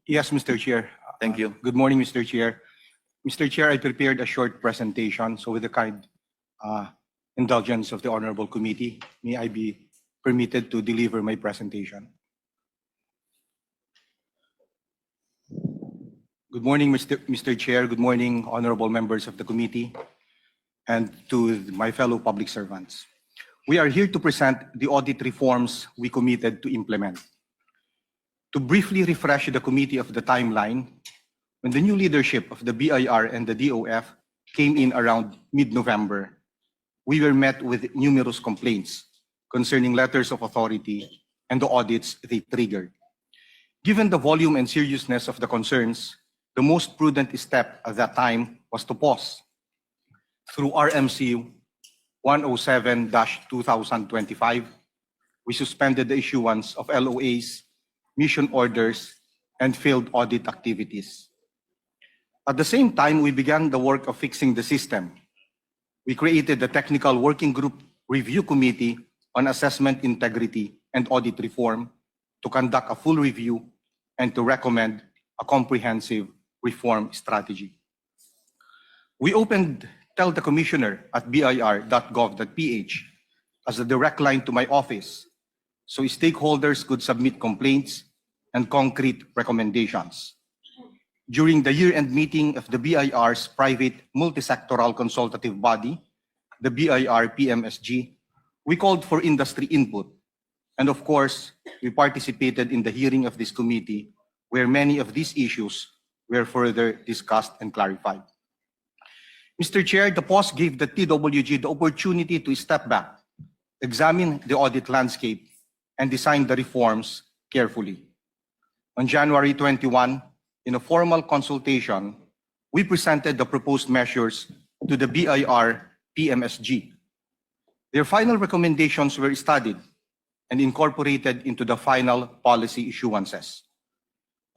Yes, Mr. Chair. Thank you. Good morning, Mr. Chair. Mr. Chair, I prepared a short presentation, so with the kind indulgence of the Honorable Committee, may I be permitted to deliver my presentation? Good morning, Mr. Chair. Good morning, honorable members of the committee, and to my fellow public servants. We are here to present the audit reforms we committed to implement. To briefly refresh the committee of the timeline, when the new leadership of the BIR and the DOF came in around mid-November, we were met with numerous complaints concerning letters of authority and the audits they triggered. Given the volume and seriousness of the concerns, the most prudent step at that time was to pause. Through RMC 107-2025, we suspended the issuance of LOAs, mission orders, and field audit activities. At the same time, we began the work of fixing the system. We created the Technical Working Group Review Committee on Assessment Integrity and Audit Reform to conduct a full review and to recommend a comprehensive reform strategy. We opened Tell the Commissioner at bir.gov.ph as a direct line to my office, so stakeholders could submit complaints and concrete recommendations. During the year-end meeting of the BIR's private multisectoral consultative body, the BIR PMSG, we called for industry input. And of course, we participated in the hearing of this committee where many of these issues were further discussed and clarified. Mr. Chair, the pause gave the TWG the opportunity to step back, examine the audit landscape, and design the reforms carefully. On January 21, in a formal consultation, we presented the proposed measures to the BIR PMSG. Their final recommendations were studied and incorporated into the final policy issuances.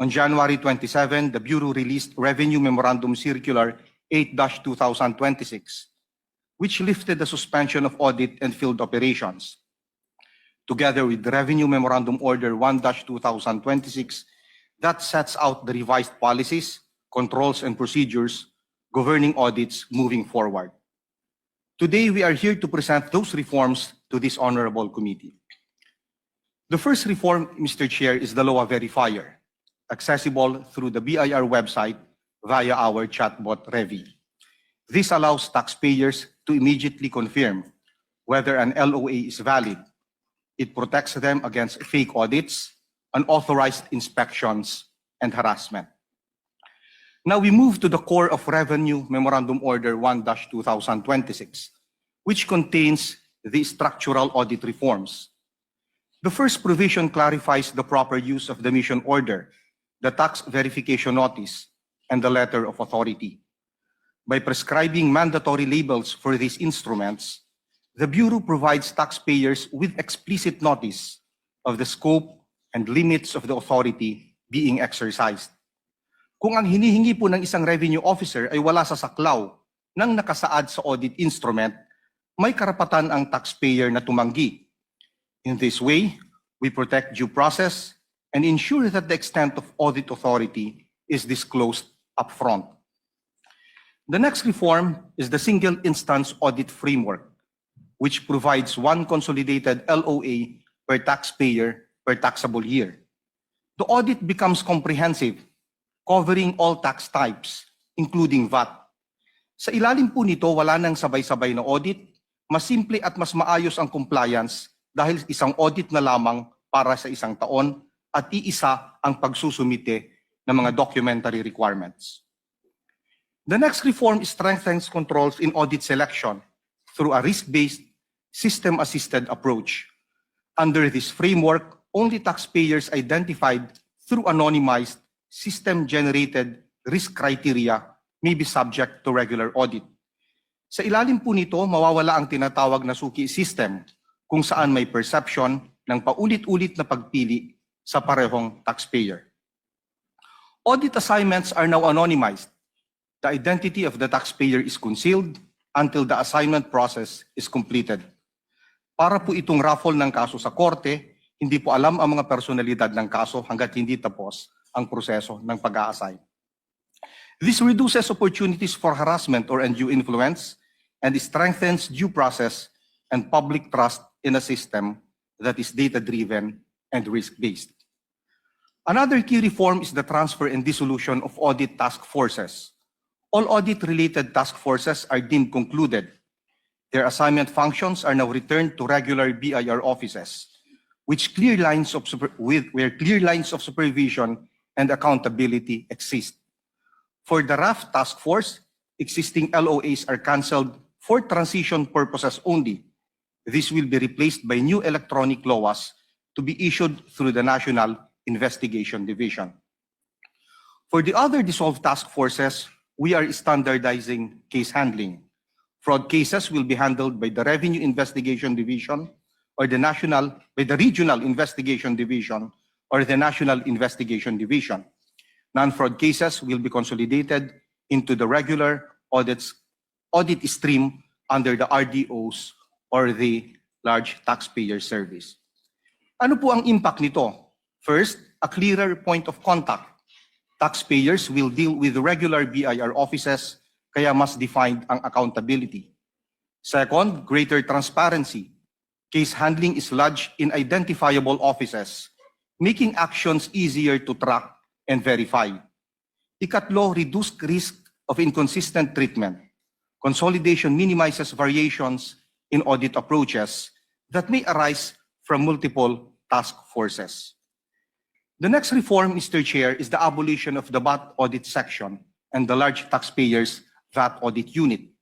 On January 27, the Bureau released Revenue Memorandum Circular 8-2026, which lifted the suspension of audit and field operations, together with Revenue Memorandum Order 1-2026 that sets out the revised policies, controls, and procedures governing audits moving forward. Today, we are here to present those reforms to this honorable committee. The first reform, Mr. Chair, is the LOA Verifier, accessible through the BIR website via our chatbot, Revi. This allows taxpayers to immediately confirm whether an LOA is valid. It protects them against fake audits, unauthorized inspections, and harassment. Now we move to the core of Revenue Memorandum Order 1-2026, which contains the structural audit reforms. The first provision clarifies the proper use of the mission order, the tax verification notice, and the letter of authority. By prescribing mandatory labels for these instruments, the Bureau provides taxpayers with explicit notice of the scope and limits of the authority being exercised. Kung ang hinihingi po ng isang revenue officer ay wala sa saklaw ng nakasaad sa audit instrument, may karapatan ang taxpayer na tumanggi. In this way, we protect due process and ensure that the extent of audit authority is disclosed upfront. The next reform is the Single Instance Audit Framework, which provides one consolidated LOA per taxpayer per taxable year. The audit becomes comprehensive, covering all tax types, including VAT. Sa ilalim po nito, wala nang sabay-sabay na audit, mas simple at mas maayos ang compliance dahil isang audit na lamang para sa isang taon at iisa ang pagsusumite ng mga documentary requirements. The next reform strengthens controls in audit selection through a risk-based, system-assisted approach. Under this framework, only taxpayers identified through anonymized, system-generated risk criteria may be subject to regular audit. Sa ilalim po nito, mawawala ang tinatawag na suki system kung saan may perception ng paulit-ulit na pagpili sa parehong taxpayer. Audit assignments are now anonymized. The identity of the taxpayer is concealed until the assignment process is completed. Para po itong raffle ng kaso sa korte, hindi po alam ang mga personalidad ng kaso hanggat hindi tapos ang proseso ng pag-a-assign. This reduces opportunities for harassment or undue influence and strengthens due process and public trust in a system that is data-driven and risk-based. Another key reform is the transfer and dissolution of audit task forces. All audit-related task forces are deemed concluded. Their assignment functions are now returned to regular BIR offices, where clear lines of supervision and accountability exist. For the RAF task force, existing LOAs are cancelled for transition purposes only. This will be replaced by new electronic LOAs to be issued through the National Investigation Division. For the other dissolved task forces, we are standardizing case handling. Fraud cases will be handled by the Revenue Investigation Division or the Regional Investigation Division or the National Investigation Division. Non-fraud cases will be consolidated into the regular audit stream under the RDOs or the Large Taxpayer Service. Ano po ang impact nito? First, a clearer point of contact. Taxpayers will deal with regular BIR offices, kaya mas defined ang accountability. Second, greater transparency. Case handling is lodged in identifiable offices, making actions easier to track and verify. Ikatlo, reduced risk of inconsistent treatment. Consolidation minimizes variations in audit approaches that may arise from multiple task forces. The next reform, Mr. Chair, is the abolition of the VAT audit section and the large taxpayers VAT audit unit.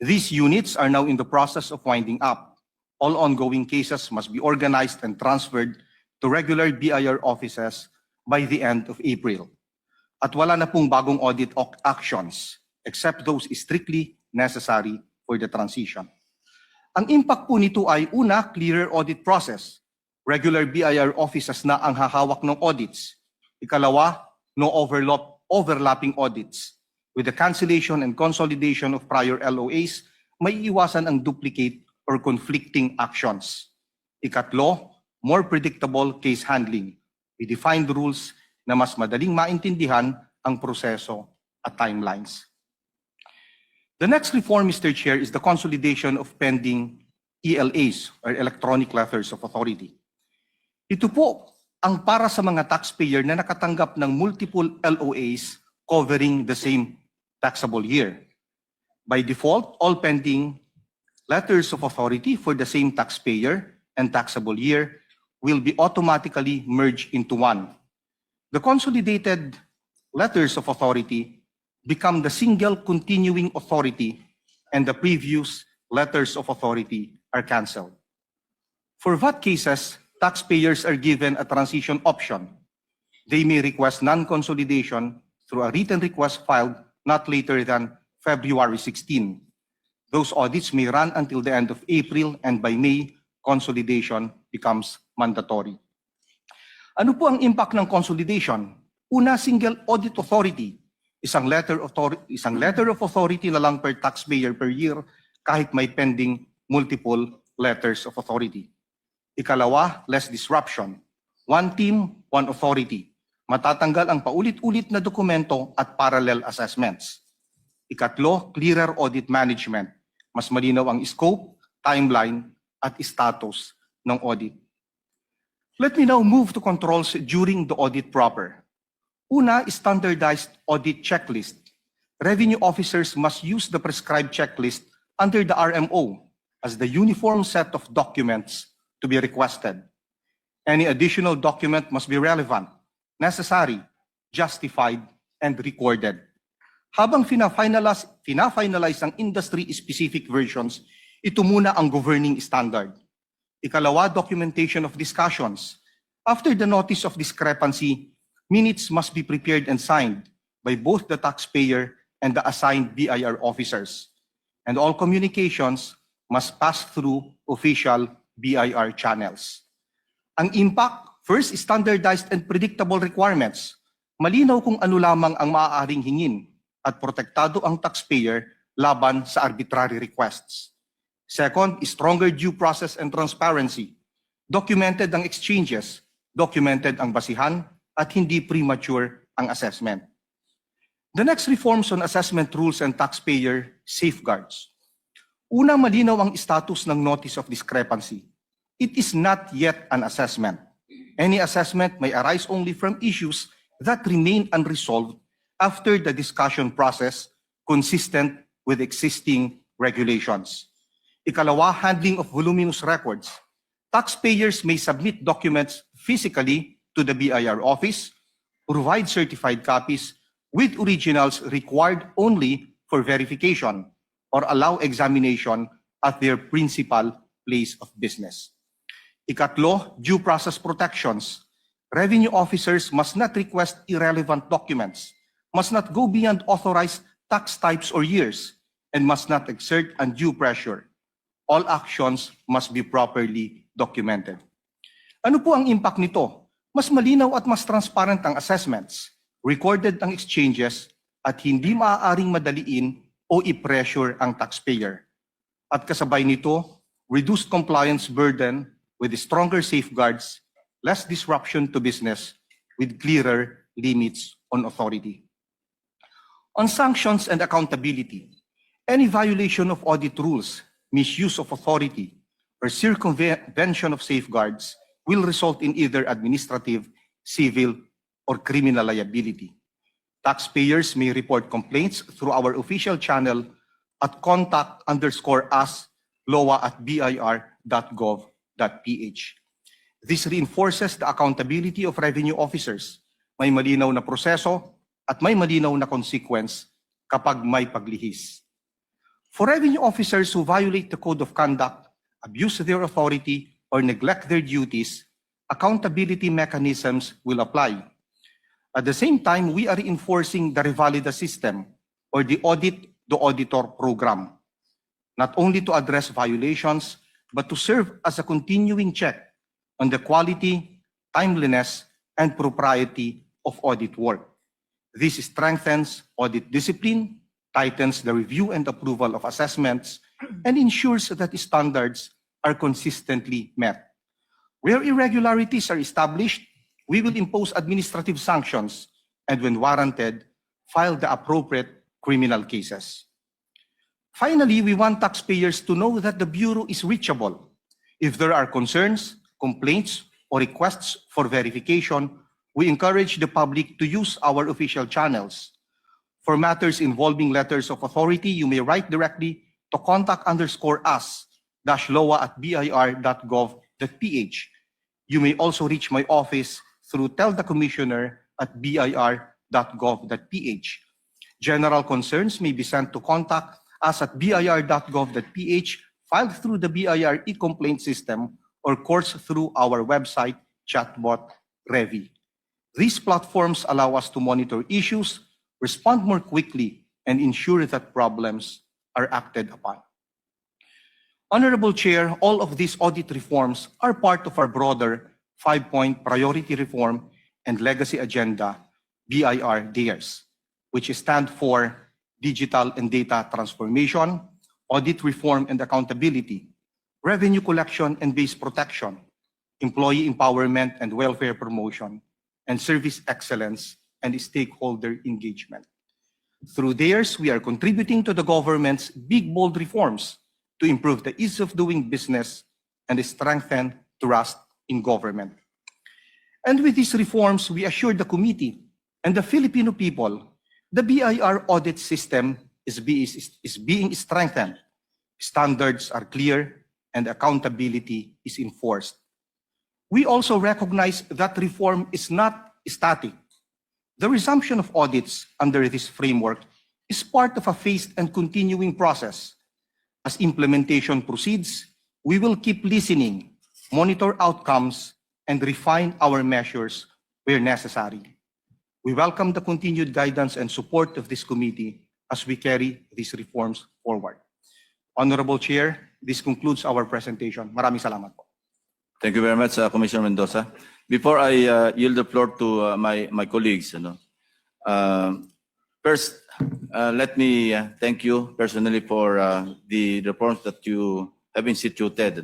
These units are now in the process of winding up. All ongoing cases must be organized and transferred to regular BIR offices by the end of April. At wala na pong bagong audit actions, except those strictly necessary for the transition. Ang impact po nito ay una, clearer audit process. Regular BIR offices na ang hahawak ng audits. Ikalawa, no overlapping audits. With the cancellation and consolidation of prior LOAs, may iwasan ang duplicate or conflicting actions. Ikatlo, more predictable case handling. We defined rules na mas madaling maintindihan ang proseso at timelines. The next reform, Mr. Chair, is the consolidation of pending ELAs, or Electronic Letters of Authority. Ito po ang para sa mga taxpayer na nakatanggap ng multiple LOAs covering the same taxable year. By default, all pending letters of authority for the same taxpayer and taxable year will be automatically merged into one. The consolidated letters of authority become the single continuing authority and the previous letters of authority are cancelled. For VAT cases, taxpayers are given a transition option. They may request non-consolidation through a written request filed not later than February 16. Those audits may run until the end of April, and by May, consolidation becomes mandatory. Ano po ang impact ng consolidation? Una, single audit authority. Isang letter of authority na lang per taxpayer per year kahit may pending multiple letters of authority. Ikalawa, less disruption. One team, one authority. Matatanggal ang paulit-ulit na dokumento at parallel assessments. Ikatlo, clearer audit management. Mas malinaw ang scope, timeline, at status ng audit. Let me now move to controls during the audit proper. Una, standardized audit checklist. Revenue officers must use the prescribed checklist under the RMO as the uniform set of documents to be requested. Any additional document must be relevant, necessary, justified, and recorded. Habang fina-finalize ang industry-specific versions, ito muna ang governing standard. Ikalawa, documentation of discussions. After the notice of discrepancy, minutes must be prepared and signed by both the taxpayer and the assigned BIR officers. And all communications must pass through official BIR channels. Ang impact, first, standardized and predictable requirements. Malinaw kung ano lamang ang maaaring hingin at protektado ang taxpayer laban sa arbitrary requests. Second, stronger due process and transparency. Documented ang exchanges, documented ang basihan, at hindi premature ang assessment. The next reforms on assessment rules and taxpayer safeguards. Una, malinaw ang status ng notice of discrepancy. It is not yet an assessment. Any assessment may arise only from issues that remain unresolved after the discussion process consistent with existing regulations. Ikalawa, handling of voluminous records. Taxpayers may submit documents physically to the BIR office, provide certified copies with originals required only for verification, or allow examination at their principal place of business. Ikatlo, due process protections. Revenue officers must not request irrelevant documents, must not go beyond authorized tax types or years, and must not exert undue pressure. All actions must be properly documented. Ano po ang impact nito? Mas malinaw at mas transparent ang assessments, recorded ang exchanges, at hindi maaaring madaliin o i-pressure ang taxpayer. At kasabay nito, reduced compliance burden with stronger safeguards, less disruption to business, with clearer limits on authority. On sanctions and accountability, any violation of audit rules, misuse of authority, or circumvention of safeguards will result in either administrative, civil, or criminal liability. Taxpayers may report complaints through our official channel at contact_us@bir.gov.ph. This reinforces the accountability of revenue officers. May malinaw na proseso at may malinaw na consequence kapag may paglihis. For revenue officers who violate the code of conduct, abuse their authority, or neglect their duties, accountability mechanisms will apply. At the same time, we are reinforcing the Revalida system, or the Audit the Auditor program, not only to address violations, but to serve as a continuing check on the quality, timeliness, and propriety of audit work. This strengthens audit discipline, tightens the review and approval of assessments, and ensures that standards are consistently met. Where irregularities are established, we will impose administrative sanctions and, when warranted, file the appropriate criminal cases. Finally, we want taxpayers to know that the Bureau is reachable. If there are concerns, complaints, or requests for verification, we encourage the public to use our official channels. For matters involving letters of authority, you may write directly to contact_us-loa@bir.gov.ph. You may also reach my office through telthecommissioner@bir.gov.ph. General concerns may be sent to contact us at bir.gov.ph, filed through the BIR e-complaint system, or courts through our website chatbot Revi. These platforms allow us to monitor issues, respond more quickly, and ensure that problems are acted upon. Honorable Chair, all of these audit reforms are part of our broader 5-point priority reform and legacy agenda, BIR DARES, which stand for digital and data transformation, audit reform and accountability, revenue collection and base protection, employee empowerment and welfare promotion, and service excellence and stakeholder engagement. Through DARES, we are contributing to the government's big, bold reforms to improve the ease of doing business and strengthen trust in government. And with these reforms, we assure the committee and the Filipino people the BIR audit system is being strengthened, standards are clear, and accountability is enforced. We also recognize that reform is not static. The resumption of audits under this framework is part of a phased and continuing process. As implementation proceeds, we will keep listening, monitor outcomes, and refine our measures where necessary. We welcome the continued guidance and support of this committee as we carry these reforms forward. Honorable Chair, this concludes our presentation. Maraming salamat po. Thank you very much, Commissioner Mendoza. Before I yield the floor to my colleagues, first, let me thank you personally for the reforms that you have instituted.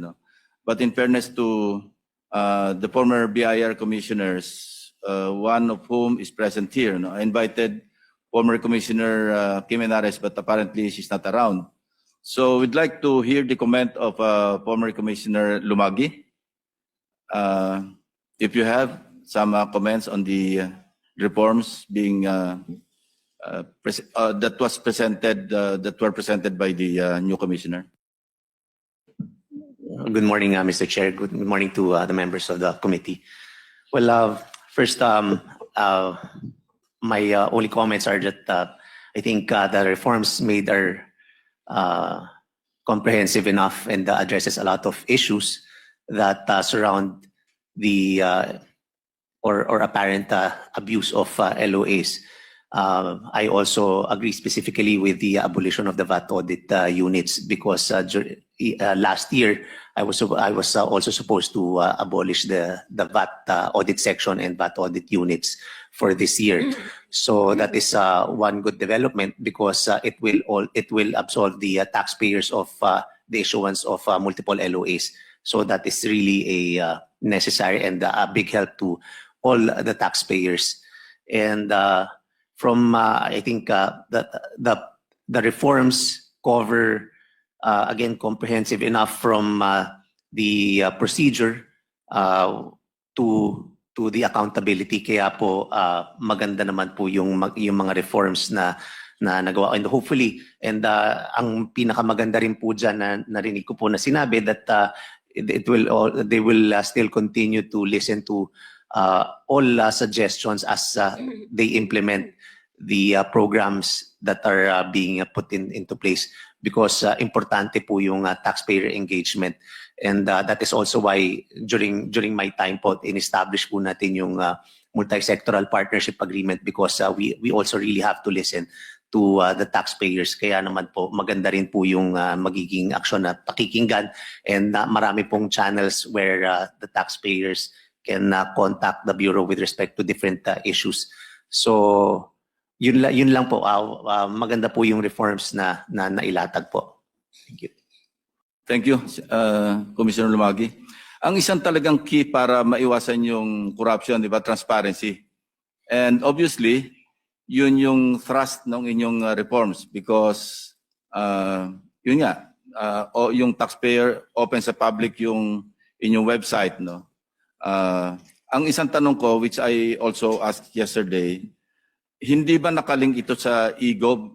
But in fairness to the former BIR commissioners, one of whom is present here. No? I invited former Commissioner Kim Henares, but apparently she's not around. So we'd like to hear the comment of former Commissioner Lumagi. If you have some comments on the reforms being that were presented by the new commissioner. Good morning, Mr. Chair. Good morning to the members of the committee. Well, first, my only comments are that I think the reforms made are comprehensive enough and addresses a lot of issues that surround the or apparent abuse of LOAs. I also agree specifically with the abolition of the VAT audit units because last year I was also supposed to abolish the VAT audit section and VAT audit units for this year. So that is one good development because it will absolve the taxpayers of the issuance of multiple LOAs. So that is really a necessary and a big help to all the taxpayers. And from I think the reforms cover again comprehensive enough from the procedure to the accountability. Kaya po maganda naman po yung mga reforms na nagawa, and hopefully ang pinakamaganda rin po dyan na narinig ko po na sinabi that they will still continue to listen to all suggestions as they implement the programs that are being put into place because importante po yung taxpayer engagement, and that is also why during my time po in-establish po natin yung multi-sectoral partnership agreement because we also really have to listen to the taxpayers. Kaya naman po maganda rin po yung magiging aksyon na pakikinggan, and marami pong channels where the taxpayers can contact the Bureau with respect to different issues. So yun lang po, maganda po yung reforms na nailatag po. Thank you. Thank you, Commissioner Lumagi. Ang isang talagang key para maiwasan yung corruption, di ba, transparency. And obviously, yun yung thrust ng inyong reforms because yun nga, yung taxpayer open sa public yung inyong website, no? Ang isang tanong ko, which I also asked yesterday, hindi ba nakalink ito sa egov.ph?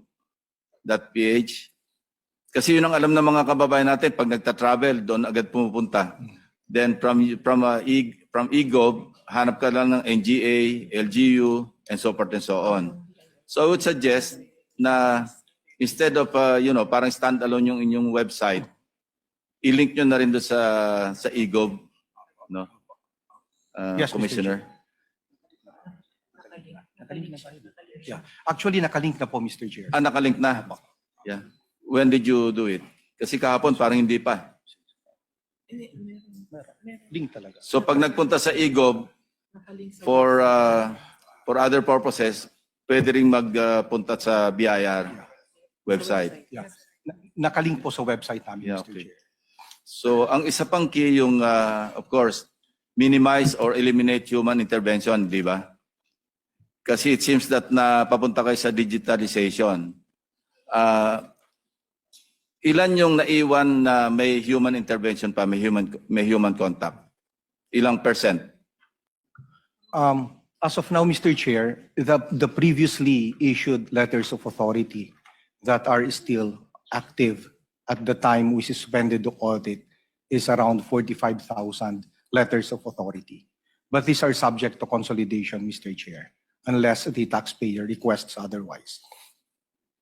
Kasi yun ang alam ng mga kababayan natin, pag nagta-travel, doon agad pumupunta. Then from egov, hanap ka lang ng NGA, LGU, and so forth and so on. So I would suggest na instead of parang standalone yung inyong website, i-link nyo na rin doon sa egov, no? Yes, Mr. Commissioner. Yeah. Actually, nakalink na po, Mr. Chair. Nakalink na. Yeah. When did you do it? Kasi kahapon parang hindi pa. Link talaga. So pag nagpunta sa egov for other purposes, pwede ring magpunta sa BIR website. Yeah. Nakalink po sa website namin, Yeah, Mr. okay. Chair. So ang isa pang key yung of course minimize or eliminate human intervention, di ba? Kasi it seems that na papunta kayo sa digitalization. Ilan yung naiwan na may human intervention pa, may human contact? Ilang percent? As of now, Mr. Chair, the previously issued letters of authority that are still active at the time we suspended the audit is around 45,000 letters of authority. But these are subject to consolidation, Mr. Chair, unless the taxpayer requests otherwise.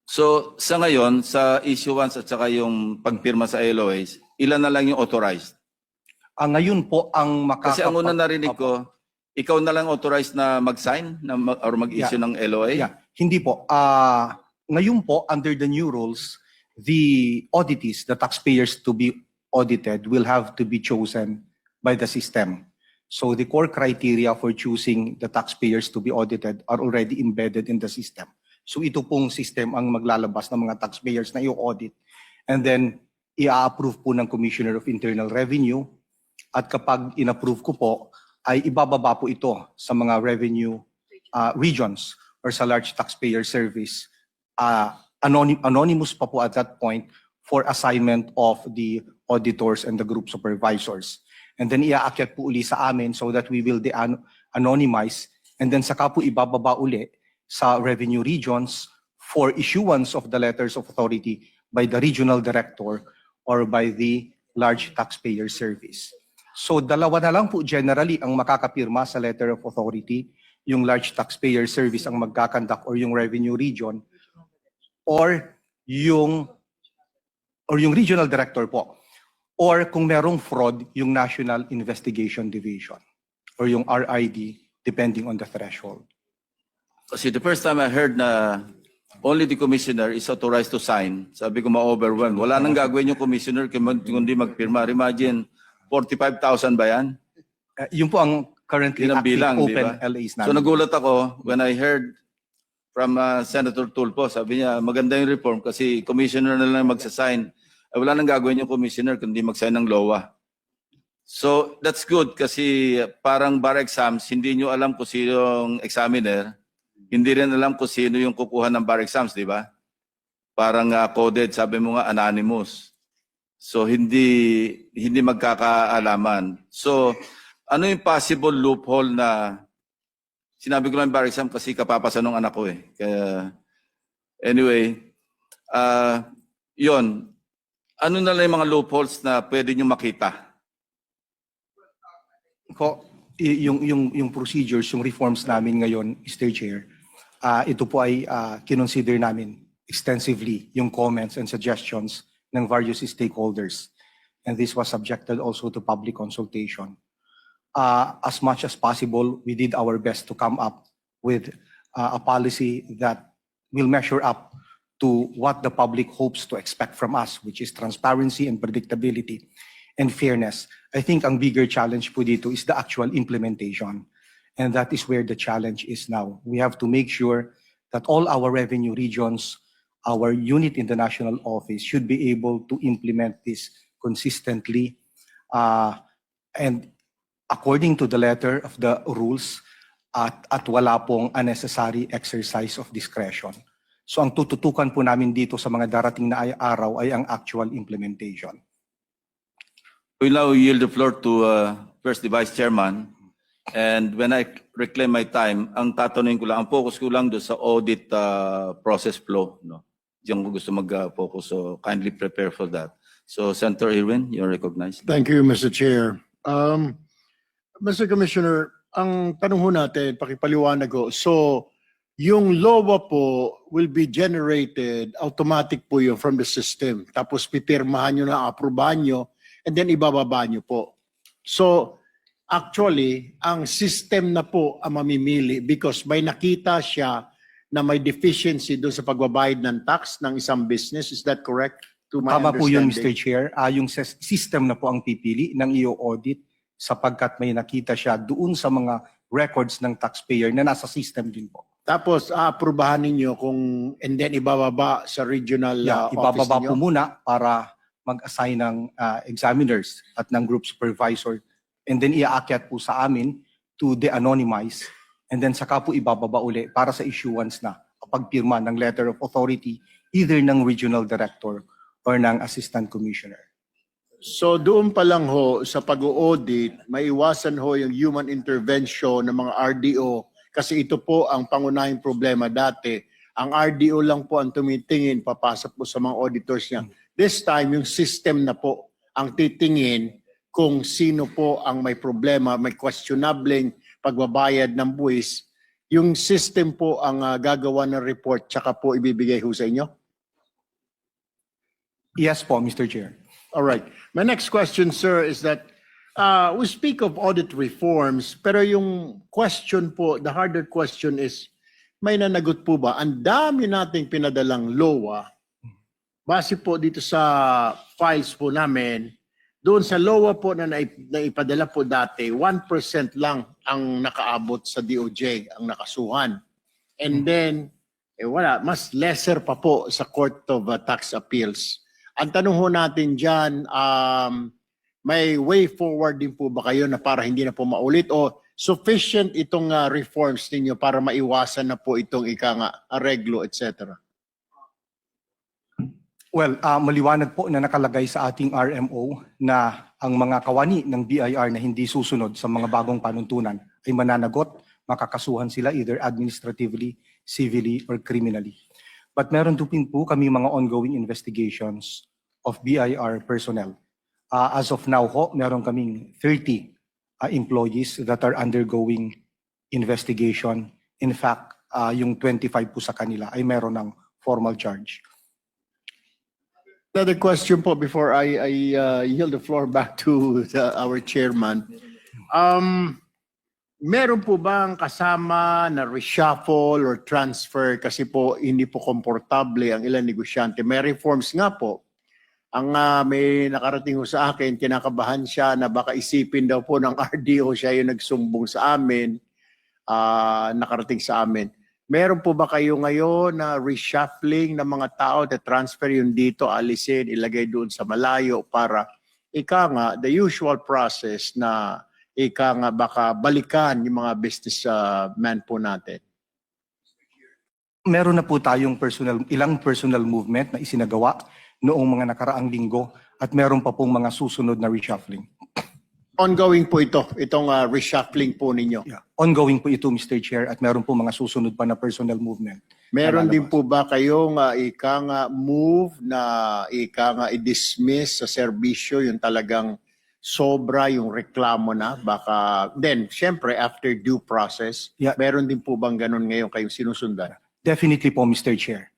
So sa ngayon, sa issuance at saka yung pagpirma sa LOAs, ilan na lang yung authorized? Ngayon po ang Kasi ang unang narinig ko, ikaw na lang authorized na mag-sign or mag-issue ng LOA? Yeah, hindi po. Ngayon po, under the new rules, the auditees, the taxpayers to be audited will have to be chosen by the system. So the core criteria for choosing the taxpayers to be audited are already embedded in the system. So ito pong system ang maglalabas ng mga taxpayers na i-audit. And then, i-approve po ng Commissioner of Internal Revenue. At kapag in-approve ko po, ay ibababa po ito sa mga revenue regions or sa large taxpayer service. Anonymous pa po at that point for assignment of the auditors and the group supervisors. And then iaakyat po uli sa amin so that we will anonymize, and then saka po ibababa uli sa revenue regions for issuance of the letters of authority by the regional director or by the large taxpayer service. So dalawa na lang po generally ang makakapirma sa letter of authority, yung large taxpayer service ang magkakandak or yung revenue region or yung regional director po. Or kung merong fraud, yung National Investigation Division or yung RID depending on the threshold. Kasi the first time I heard na only the commissioner is authorized to sign, sabi ko ma-overwhelm. Wala nang gagawin yung commissioner kundi magpirma. Imagine, 45,000 ba yan? Yun po ang currently Yun ang active bilang, di open ba? LAs So namin. nagulat ako when I heard from Senator Tulfo, sabi niya maganda yung reform kasi commissioner na lang magsasign. Ay, wala nang gagawin yung commissioner kundi mag-sign ng LOA. So that's good kasi parang bar exams, hindi nyo alam kung sino yung examiner, hindi rin alam kung sino yung kukuha ng bar exams, di ba? Parang coded, sabi mo nga anonymous. So hindi magkakaalaman. So ano yung possible loophole na sinabi ko lang bar exam kasi kapapasa ng anak ko eh. Kaya anyway, yon. Ano na lang yung mga loopholes na pwede nyo makita? Yung procedures, yung reforms namin ngayon, Mr. Chair, ito po ay kinonsider namin extensively yung comments and suggestions ng various stakeholders. And this was subjected also to public consultation. As much as possible, we did our best to come up with a policy that will measure up to what the public hopes to expect from us, which is transparency and predictability and fairness. I think ang bigger challenge po dito is the actual implementation. And that is where the challenge is now. We have to make sure that all our revenue regions, our unit in the national office should be able to implement this consistently and according to the letter of the rules at wala pong unnecessary exercise of discretion. So ang tututukan po namin dito sa mga darating na araw ay ang actual implementation. We now yield the floor to first the Vice Chairman. And when I reclaim my time, ang tatanungin ko lang, ang focus ko lang doon sa audit process flow. No? Diyan ko gusto mag-focus, so kindly prepare for that. So Senator Irwin, you're recognized. Thank you, Mr. Chair. Mr. Commissioner, ang tanong ho natin, pakipaliwanag ho. So, yung LOA po will be generated, automatic po yun from the system. Tapos pipirmahan nyo na, aprobahan nyo, and then ibababa nyo po. So, actually, ang system na po ang mamimili because may nakita siya na may deficiency doon sa pagbabayad ng tax ng isang business. Is that correct? To my Tama po yun, Mr. understanding? Chair. Yung system na po ang pipili ng i-audit sapagkat may nakita siya doon sa mga records ng taxpayer na nasa system din po. Tapos aaprubahan ninyo kung and then ibababa sa regional office Ibababa ninyo? po muna para mag-assign ng examiners at ng group supervisor and then iaakyat po sa amin to de-anonymize and then saka po ibababa uli para sa issuance na pagpirma ng letter of authority either ng regional director or ng assistant commissioner. So doon pa lang ho sa pag-audit, maiwasan ho yung human intervention ng mga RDO kasi ito po ang pangunahing problema dati. Ang RDO lang po ang tumitingin, papasok po sa mga auditors niya. This time, yung system na po ang titingin kung sino po ang may problema, may questionable pagbabayad ng buwis. Yung system po ang gagawa ng report tsaka po ibibigay ho sa inyo? Yes po, Mr. Chair. All right. My next question, sir, is that we speak of audit reforms, pero yung question po, the harder question is, may nanagot po ba? Ang dami nating pinadalang LOA, base po dito sa files po namin, doon sa LOA po na naipadala po dati, 1% lang ang nakaabot sa DOJ, ang nakasuhan. And then, wala, mas lesser pa po sa Court of Tax Appeals. Ang tanong ho natin dyan, may way forward din po ba kayo na para hindi na po maulit o sufficient itong reforms ninyo para maiwasan na po itong areglo, etc.? Well, maliwanag po na nakalagay sa ating RMO na ang mga kawani ng BIR na hindi susunod sa mga bagong panuntunan ay mananagot, makakasuhan sila either administratively, civilly, or criminally. But meron din po kami mga ongoing investigations of BIR personnel. As of now ho, meron kaming 30 employees that are undergoing investigation. In fact, yung 25 po sa kanila ay meron ng formal charge. Another question po before I yield the floor back to our chairman. Meron po bang kasama na reshuffle or transfer kasi po hindi po komportable ang ilang negosyante? May reforms nga po. Ang may nakarating ho sa akin, kinakabahan siya na baka isipin daw po ng RDO siya yung nagsumbong sa amin, nakarating sa amin. Meron po ba kayo ngayon na reshuffling ng mga tao na transfer yung dito, alisin, ilagay doon sa malayo para the usual process na baka balikan yung mga business man po natin? Meron na po tayong ilang personal movement na isinagawa noong mga nakaraang linggo at meron pa pong mga susunod na reshuffling. Ongoing po itong reshuffling po ninyo. Yeah. Ongoing po ito, Mr. Chair, at meron po mga susunod pa na personal movement. Meron na din lalabas. po ba kayong move na i-dismiss sa serbisyo yung talagang sobra yung reklamo na? Baka, then, syempre, after due process, Yeah. meron din po bang ganun ngayon kayong sinusundan? Definitely po, Mr. Chair.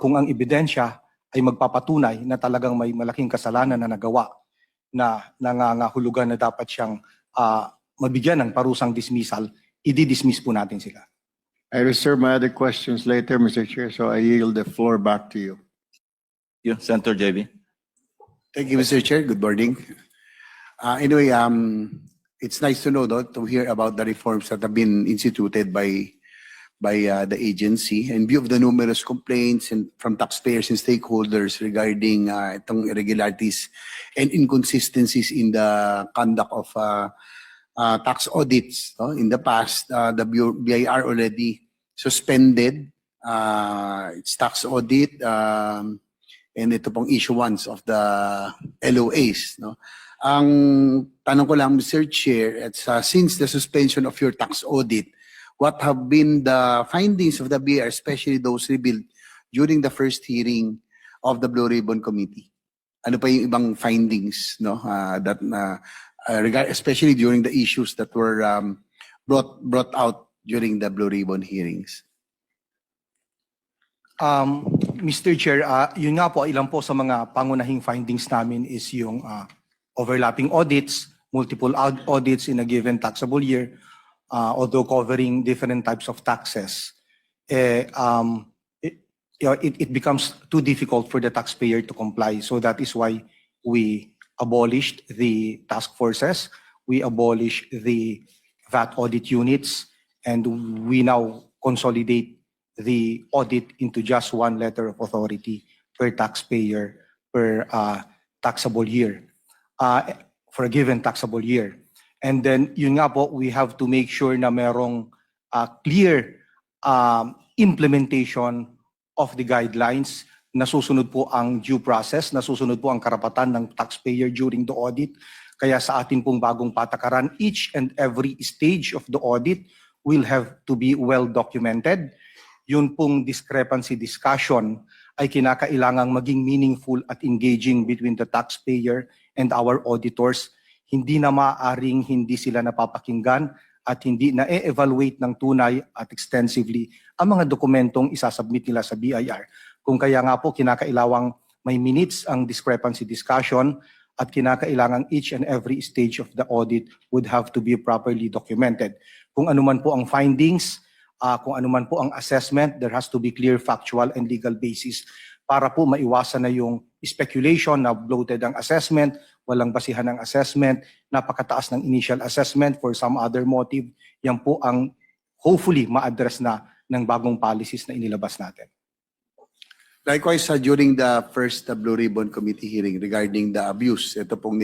Kung ang ebidensya ay magpapatunay na talagang may malaking kasalanan na nagawa na nangangahulugan na dapat siyang mabigyan ng parusang dismissal, i-dismiss po natin sila. I reserve my other questions later, Mr. Chair, so I yield the floor back to you. Senator JB. Thank you, Mr. Chair. Good morning. Anyway, it's nice to know, to hear about the reforms that have been instituted by the agency in view of the numerous complaints and from taxpayers and stakeholders regarding itong irregularities and inconsistencies in the conduct of tax audits. In the past, the BIR already suspended its tax audit and ito pong issuance of the LOAs. Ang tanong ko lang, Mr. Chair, since the suspension of your tax audit, what have been the findings of the BIR, especially those revealed during the first hearing of the Blue Ribbon Committee? Ano pa yung ibang findings, especially during the issues that were brought out during the Blue Ribbon hearings? Mr. Chair, yun nga po, ilan po sa mga pangunahing findings namin is yung overlapping audits, multiple audits in a given taxable year, although covering different types of taxes, it becomes too difficult for the taxpayer to comply. So that is why we abolished the task forces, we abolished the VAT audit units, and we now consolidate the audit into just one letter of authority per taxpayer per taxable year, for a given taxable year. And then, yun nga po, we have to make sure na merong clear implementation of the guidelines, nasusunod po ang due process, nasusunod po ang karapatan ng taxpayer during the audit. Kaya sa atin pong bagong patakaran, each and every stage of the audit will have to be well documented. Yun pong discrepancy discussion ay kinakailangang maging meaningful at engaging between the taxpayer and our auditors. Hindi na maaaring hindi sila napapakinggan at hindi na-evaluate ng tunay at extensively ang mga dokumentong isasubmit nila sa BIR. Kung kaya nga po kinakailawang may minutes ang discrepancy discussion at kinakailangang each and every stage of the audit would have to be properly documented. Kung anuman po ang findings, kung anuman po ang assessment, there has to be clear factual and legal basis para po maiwasan na yung speculation na bloated ang assessment, walang basihan ng assessment, napakataas ng initial assessment for some other motive. Yan po ang hopefully ma-address na ng bagong policies na inilabas natin. Likewise, during the first Blue Ribbon Committee hearing regarding the abuse, ito pong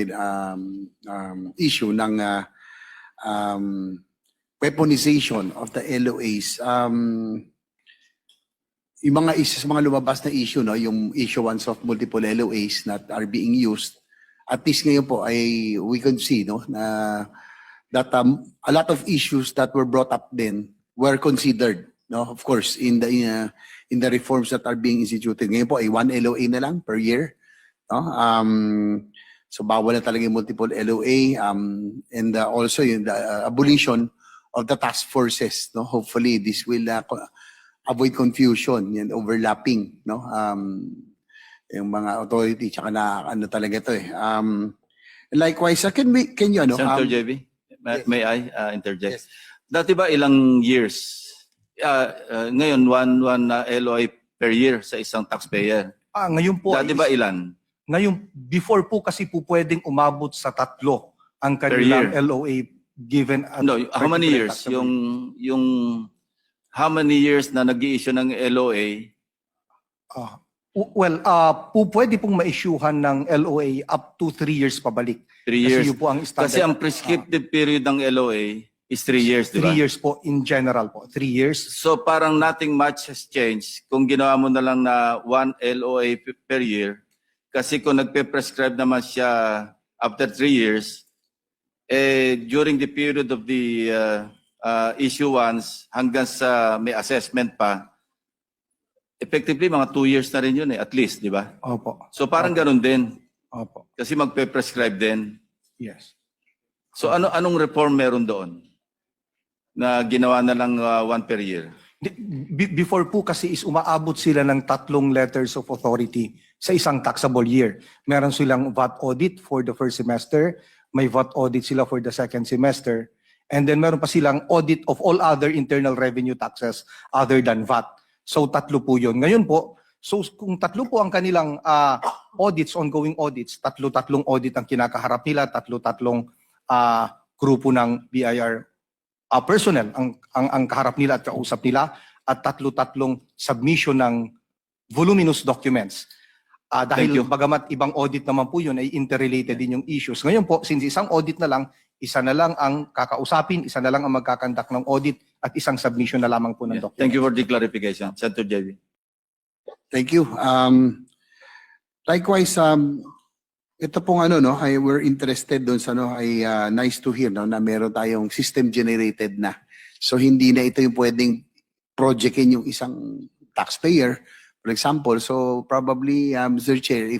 issue ng weaponization of the LOAs, yung mga issues, mga lumabas na issue, no, yung issuance of multiple LOAs that are being used, at least ngayon po ay we can see, no, na that a lot of issues that were brought up then were considered, no, of course, in the reforms that are being instituted. Ngayon po ay 1 LOA na lang per year, no? So bawal na talaga yung multiple LOA, and also yung the abolition of the task forces, no? Hopefully this will avoid confusion and overlapping, no? Yung mga authority, tsaka na ano talaga to eh. Likewise, can you ano? Senator JB, may I interject? Dati ba ilang years? Ngayon, one LOA per year sa isang taxpayer. Ngayon po, Dati ba ilan? ngayon, before po kasi po pwedeng umabot sa 3 ang Per kanilang year. LOA given at No, how many particular years? taxable. Yung how many years na nag-i-issue ng LOA? Po pwede pong ma-issuehan ng LOA up to 3 years pabalik. 3 years. Kasi yun po ang standard. Kasi ang prescriptive period ng LOA is 3 years, di 3 ba? years po in general po. 3 years. So parang nothing much has changed kung ginawa mo na lang na 1 LOA per year. Kasi kung nagpe-prescribe naman siya after 3 years, during the period of the issuance hanggang sa may assessment pa, effectively mga 2 years na rin yun at least, di ba? Opo. So parang ganun din. Opo. Kasi magpe-prescribe din. Yes. So anong reform meron doon? Na ginawa na lang 1 per year? Before po kasi is umaabot sila ng 3 letters of authority sa isang taxable year. Meron silang VAT audit for the first semester, may VAT audit sila for the second semester, and then meron pa silang audit of all other internal revenue taxes other than VAT. So 3 po yun. Ngayon po, so kung 3 po ang kanilang audits, ongoing audits, 3 audit ang kinakaharap nila, 3 grupo ng BIR personnel ang kaharap nila at kausap nila, at 3 submission ng voluminous documents. Dahil bagamat ibang audit naman po yun, ay interrelated din yung issues. Ngayon po, since isang audit na lang, isa na lang ang kakausapin, isa na lang ang magkakandak ng audit, at isang submission na lamang po ng Yeah. documents. Thank you for the clarification. Senator JB. Thank you. Likewise, ito pong ano, no, we're interested doon sa ano, ay nice to hear, no, na meron tayong system generated na. So hindi na ito yung pwedeng projectin yung isang taxpayer, for example. So probably, Mr. Chair,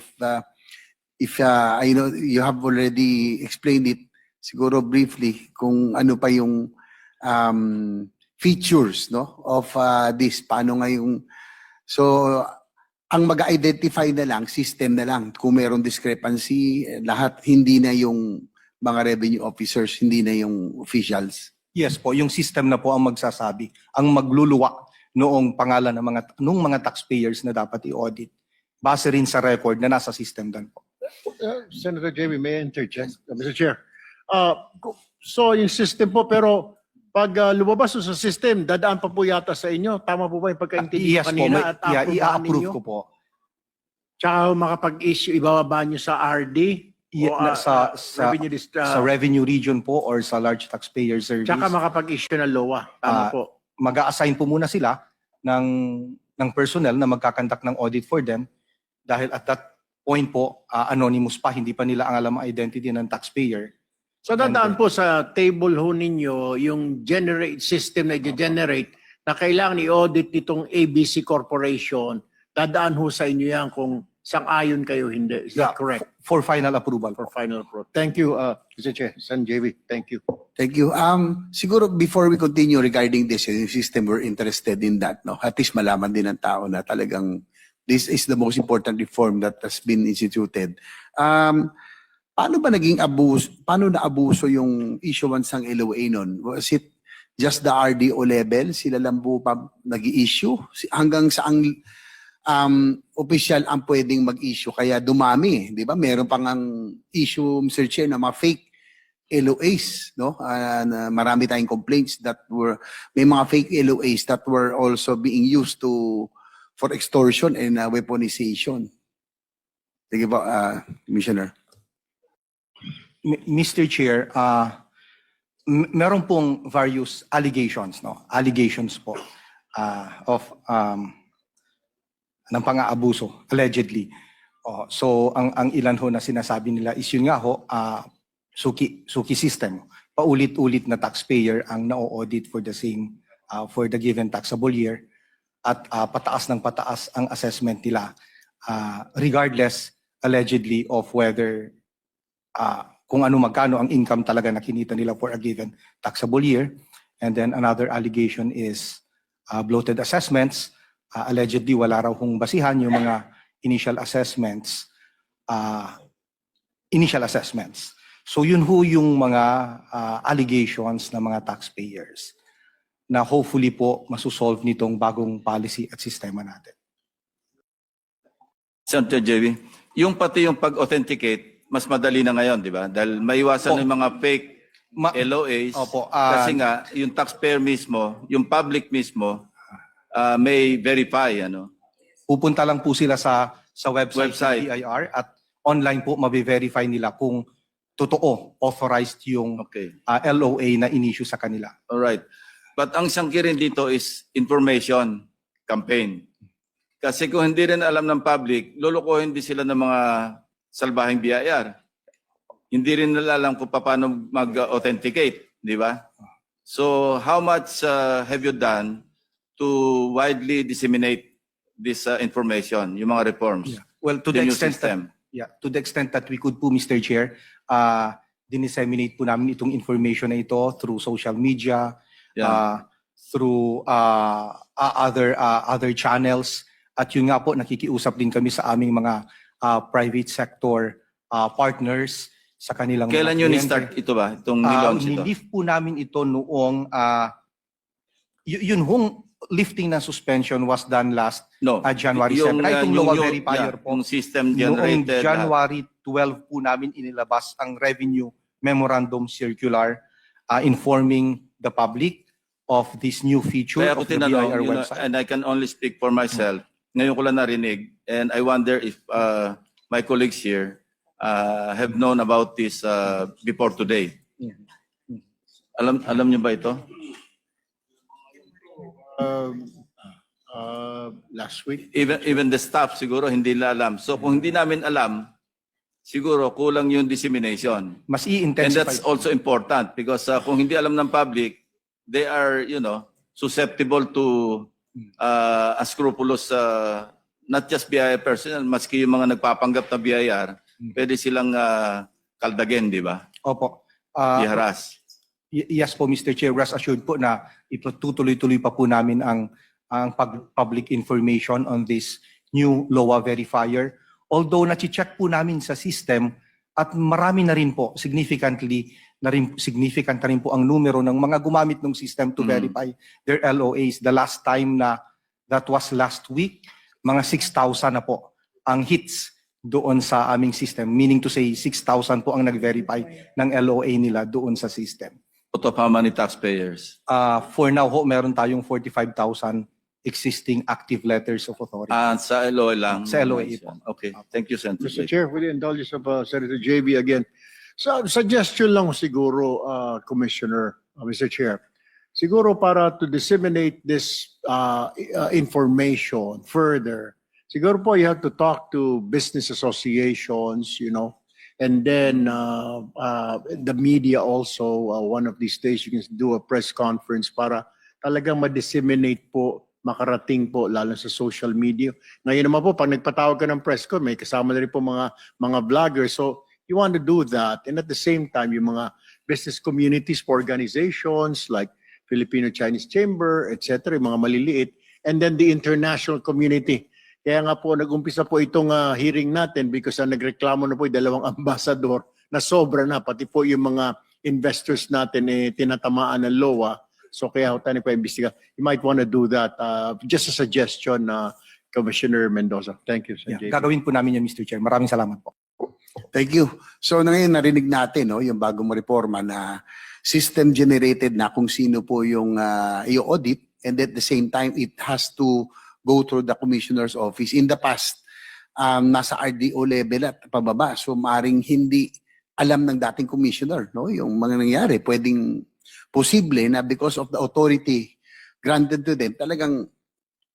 if I know you have already explained it, siguro briefly kung ano pa yung features, no, of this, paano nga yung, so ang mag-identify na lang, system na lang. Kung mayroong discrepancy, lahat, hindi na yung mga revenue officers, hindi na yung officials. Yes po, yung system na po ang magsasabi, ang magluluwa noong pangalan ng mga taxpayers na dapat i-audit. Base rin sa record na nasa system doon po. Senator Jamie, may I interject? Mr. Chair. So yung system po, pero pag lumabas sa system, dadaan pa po yata sa inyo. Tama po ba yung pagkaintindi Yes po, kanina? At i-approve ko po. Tsaka makapag-issue, ibababa nyo sa RD? O, Sa revenue region po or sa large taxpayer service. Tsaka makapag-issue ng LOA. Tama po. Mag-a-assign po muna sila ng personnel na magkakandak ng audit for them, dahil at that point po, anonymous pa, hindi pa nila ang alam ang identity ng taxpayer. So dadaan po sa table ho ninyo yung system na i-generate na kailangan i-audit nitong ABC Corporation. Dadaan ho sa inyo yan kung sang-ayon kayo, hindi. Is that correct? For final approval. For final approval. Thank you, Mr. Chair. Sen. JV, thank you. Thank you. Siguro before we continue regarding this yung system, we're interested in that, no? At least malaman din ng tao na talagang this is the most important reform that has been instituted. Paano ba naging paano naabuso yung issuance ng LOA nun? Was it just the RDO level? Sila lang po pa nag-i-issue? Hanggang saang official ang pwedeng mag-issue? Kaya dumami, di ba? Meron pang ang issue, Mr. Chair, na mga fake LOAs, no? Na marami tayong complaints that may mga fake LOAs that were also being used to for extortion and weaponization. Thank you po, Commissioner. Mr. Chair, meron pong various allegations, no? Allegations po of ng pang-aabuso, allegedly. So ang ilan ho na sinasabi nila is yun nga ho, suki system. Paulit-ulit na taxpayer ang na-audit for the same, for the given taxable year, at pataas ng pataas ang assessment nila, regardless allegedly of whether kung magkano ang income talaga na kinita nila for a given taxable year. And then another allegation is bloated assessments. Allegedly wala raw hong basihan yung mga initial assessments. So yun ho yung mga allegations ng mga taxpayers na hopefully po masusolve nitong bagong policy at sistema natin. Senator JB, yung pati yung pag-authenticate, mas madali na ngayon, di ba? Dahil maiwasan Opo. yung mga fake LOAs. Opo, Kasi nga, yung taxpayer mismo, yung public mismo, may verify, ano? pupunta lang po sila sa Website. website ng BIR at online po mabe-verify nila kung totoo, authorized yung Okay. LOA na in-issue sa kanila. Alright. But ang sangkirin dito is information campaign. Kasi kung hindi rin alam ng public, lulukuhin din sila ng mga salbahing BIR. Hindi rin nila alam kung paano mag-authenticate, di ba? So how much have you done to widely disseminate this information, yung mga reforms? Yeah. Well, to The the new extent system. to the extent that we could po, Mr. Chair, dinisseminate po namin itong information na ito through social media, Yeah. through other channels. At yun nga po, nakikiusap din kami sa aming mga private sector partners sa kanilang mga Kailan yun kliyente. start ito ba? Itong nilaunch ito? Nilift po namin ito noong, yun hong lifting ng suspension was done last No. January 7. Ay, itong local verifier po. Yung system Noong generated. January 12 po namin inilabas ang Revenue Memorandum Circular informing the public of this new feature Kaya ako of the tinanong, BIR website. and I can only speak for myself. Ngayon ko lang narinig, and I wonder if my colleagues here have known about this before today. Alam niyo ba ito? Last week. Even the staff siguro hindi nila alam. So kung hindi namin alam, siguro kulang yung dissemination. Mas And i-intensify. that's also important because kung hindi alam ng public, they are, susceptible to unscrupulous, not just BIR personnel, maski yung mga nagpapanggap na BIR, pwede silang kaldagin, di ba? Opo. I-harass. Yes po, Mr. Chair, rest assured po na itutuloy-tuloy pa po namin ang public information on this new LOA verifier. Although na-check po namin sa system at marami na rin po, significant na rin po ang numero ng mga gumamit ng system to verify their LOAs. The last time that was last week, mga 6,000 na po ang hits doon sa aming system. Meaning to say, 6,000 po ang nag-verify ng LOA nila doon sa system. Out of how many taxpayers? For now ho, meron tayong 45,000 existing active letters of authority. Sa LOA lang. Sa LOA po. Okay. Thank you, Senator. Mr. Chair, with the indulgence of Senator JB again. So, suggestion lang siguro, Commissioner, Mr. Chair. Siguro para to disseminate this information further, siguro po you have to talk to business associations, and then the media also. One of these days, you can do a press conference para talagang ma-disseminate po, makarating po, lalo sa social media. Ngayon naman po, pag nagpatawag ka ng press con, may kasama na rin po mga vloggers. So, you want to do that. And at the same time, yung mga business communities, organizations like Filipino-Chinese Chamber, etc., yung mga maliliit. And then the international community. Kaya nga po, nag-umpisa po itong hearing natin because nagreklamo na po yung dalawang ambassador na sobra na, pati po yung mga investors natin tinatamaan ng LOA. So kaya tayo pa-imbestiga. You might want to do that. Just a suggestion, Commissioner Mendoza. Thank you, Sir JB. Gagawin po namin yan, Mr. Chair. Maraming salamat po. Thank you. So ngayon narinig natin yung bagong reforma na system generated na kung sino po yung i-audit, and at the same time it has to go through the commissioner's office. In the past, nasa RDO level at pababa. So maring hindi alam ng dating commissioner, no? Yung mga nangyari, pwedeng posible na because of the authority granted to them, talagang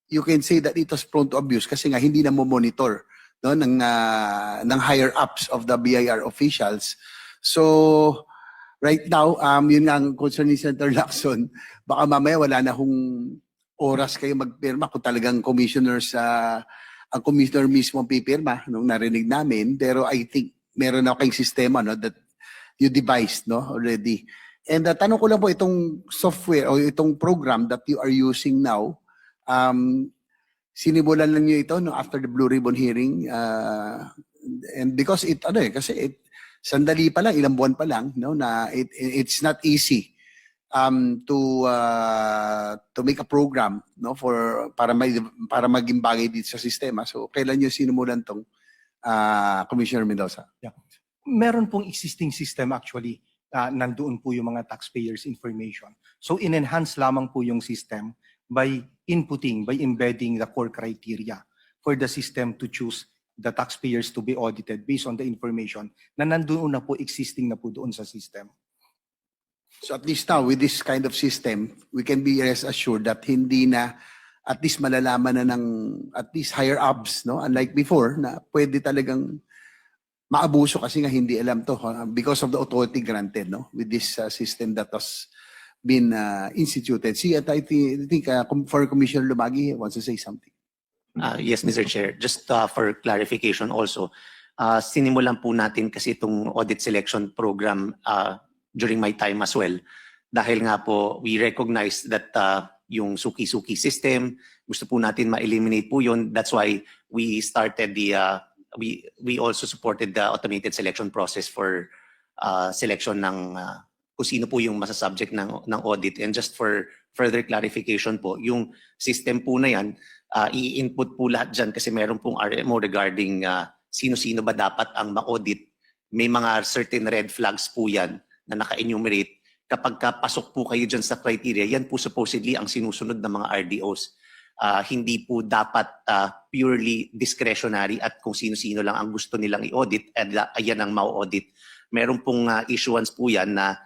you can say that it was prone to abuse kasi nga hindi na mo-monitor, no, ng higher ups of the BIR officials. So right now, yun nga ang concern ni Senator Lacson, baka mamaya wala na hong oras kayo magpirma kung talagang ang commissioner mismo ang pipirma nung narinig namin. Pero I think meron na kayong sistema, no, that you devised, no, already. And tanong ko lang po, itong software o itong program that you are using now, sinimulan lang niyo ito no, after the Blue Ribbon hearing, and because sandali pa lang, ilang buwan pa lang, no, na it's not easy to make a program, no, para maging bagay dito sa sistema. So kailan niyo sinimulan tong Commissioner Mendoza? Meron pong existing system actually, nandoon po yung mga taxpayers information. So in-enhance lamang po yung system by embedding the core criteria for the system to choose the taxpayers to be audited based on the information na nandoon na po, existing na po doon sa system. So at least now, with this kind of system, we can be rest assured that hindi na at least malalaman na ng at least higher ups, no? Unlike before, na pwede talagang maabuso kasi nga hindi alam to because of the authority granted, no? With this system that was been instituted. See, I think for Commissioner Lumagi wants to say something. Yes, Mr. Chair. Just for clarification also, sinimulan po natin kasi itong audit selection program during my time as well. Dahil nga po, we recognize that yung suki-suki system, gusto po natin ma-eliminate po yun. That's why we started we also supported the automated selection process for selection ng kung sino po yung masasubject ng audit. And just for further clarification po, yung system po na yan, i-input po lahat dyan kasi meron pong RMO regarding sino-sino ba dapat ang ma-audit. May mga certain red flags po yan na naka-enumerate. Kapag pasok po kayo dyan sa criteria, yan po supposedly ang sinusunod ng mga RDOs. Hindi po dapat purely discretionary at kung sino-sino lang ang gusto nilang i-audit, ayan ang ma-audit. Meron pong issuance po yan na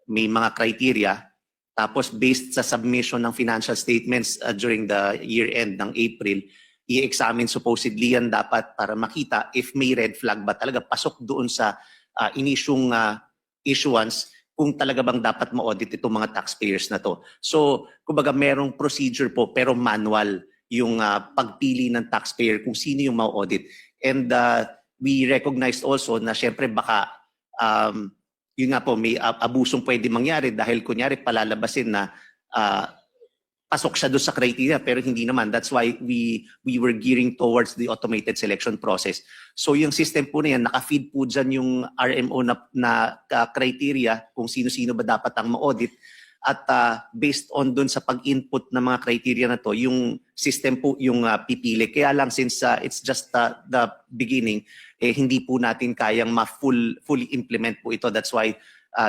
may mga criteria, tapos based sa submission ng financial statements during the year-end ng April, i-examine supposedly yan dapat para makita if may red flag ba talaga pasok doon sa inisyong issuance kung talaga bang dapat ma-audit itong mga taxpayers na to. So, kumbaga merong procedure po pero manual yung pagpili ng taxpayer kung sino yung ma-audit. And we recognized also na syempre baka yun nga po may abusong pwede mangyari dahil kunyari palalabasin na pasok siya doon sa criteria pero hindi naman. That's why we were gearing towards the automated selection process. So yung system po na yan, naka-feed po dyan yung RMO na criteria kung sino-sino ba dapat ang ma-audit. At based on doon sa pag-input ng mga criteria na to, yung system po yung pipili. Kaya lang since it's just the beginning, hindi po natin kayang fully implement po ito. That's why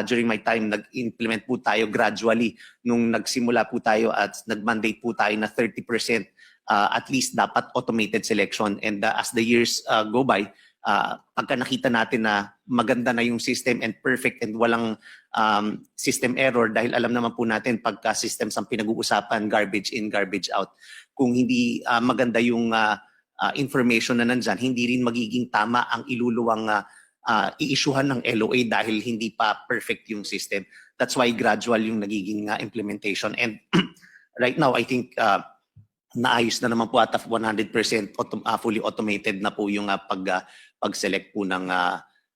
during my time, nag-implement po tayo gradually. Nung nagsimula po tayo at nag-mandate po tayo na 30% at least dapat automated selection. And as the years go by, pagka nakita natin na maganda na yung system and perfect and walang system error dahil alam naman po natin pagka systems ang pinag-uusapan, garbage in, garbage out. Kung hindi maganda yung information na nandyan, hindi rin magiging tama ang iluluwang i-issuehan ng LOA dahil hindi pa perfect yung system. That's why gradual yung nagiging implementation. And right now, I think naayos na naman po at 100% fully automated na po yung pag-select po ng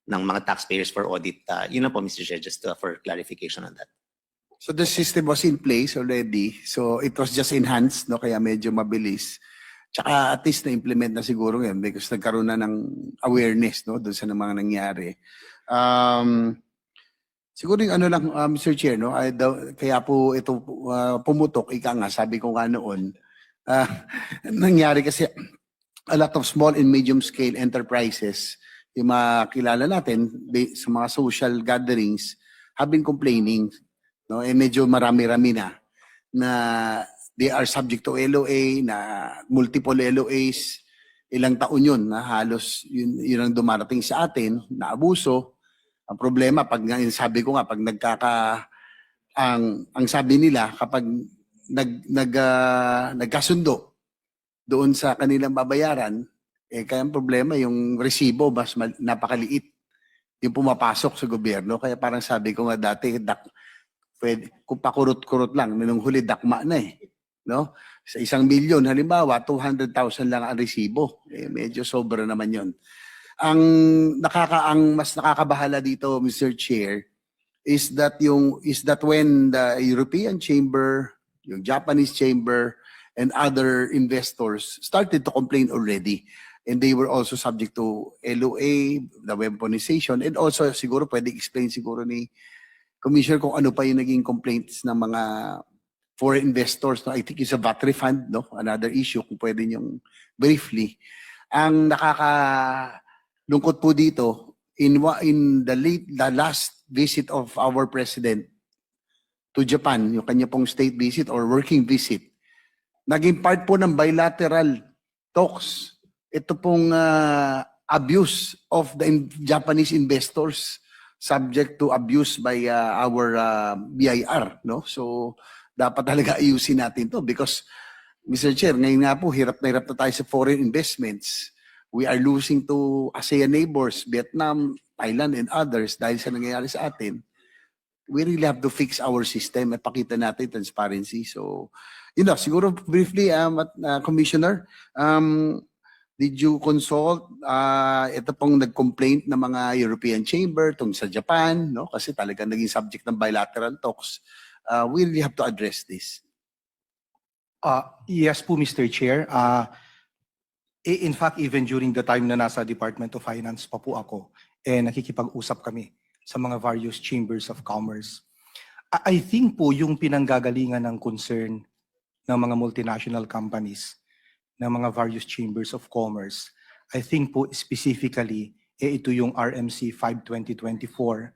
mga taxpayers for audit. Yun na po, Mr. Chair, just for clarification on that. So the system was in place already. So it was just enhanced, no? Kaya medyo mabilis. Tsaka at least na-implement na siguro yan because nagkaroon na ng awareness, no, doon sa mga nangyari. Siguro yung ano lang, Mr. Chair, no, kaya po ito pumutok, ika nga, sabi ko nga noon, nangyari kasi a lot of small and medium scale enterprises, yung mga kilala natin sa mga social gatherings, have been complaining, no, medyo marami-rami na they are subject to LOA na multiple LOAs. Ilang taon yun na halos yun ang dumarating sa atin na abuso. Ang problema, sabi ko nga, pag ang sabi nila, kapag nagkasundo doon sa kanilang babayaran, kaya ang problema, yung resibo, napakaliit yung pumapasok sa gobyerno. Kaya parang sabi ko nga dati, kung pakurot-kurot lang, nung huli dakma na no? Sa 1 milyon, halimbawa, 200,000 lang ang resibo. Medyo sobra naman yon. Ang mas nakakabahala dito, Mr. Chair, is that when the European Chamber, yung Japanese Chamber, and other investors started to complain already. And they were also subject to LOA, the weaponization, and also siguro pwede explain siguro ni Commissioner kung ano pa yung naging complaints ng mga foreign investors. No? I think it's a VAT refund, no? Another issue, kung pwede niyong briefly. Ang nakakalungkot po dito, in the last visit of our President to Japan, yung kanya pong state visit or working visit, naging part po ng bilateral talks ito pong abuse of the Japanese investors subject to abuse by our BIR, no? So dapat talaga ayusin natin to because Mr. Chair, ngayon nga po hirap na tayo sa foreign investments. We are losing to ASEAN neighbors, Vietnam, Thailand and others dahil sa nangyayari sa atin. We really have to fix our system at pakita natin transparency. So, siguro briefly, Commissioner, did you consult ito pong nag-complaint ng mga European Chamber tungkol sa Japan, no? Kasi talagang naging subject ng bilateral talks. We really have to address this. Yes po, Mr. Chair. In fact, even during the time na nasa Department of Finance pa po ako, nakikipag-usap kami sa mga various chambers of commerce. I think po yung pinanggagalingan ng concern ng mga multinational companies, ng mga various chambers of commerce, I think po specifically, ito yung RMC 5/2024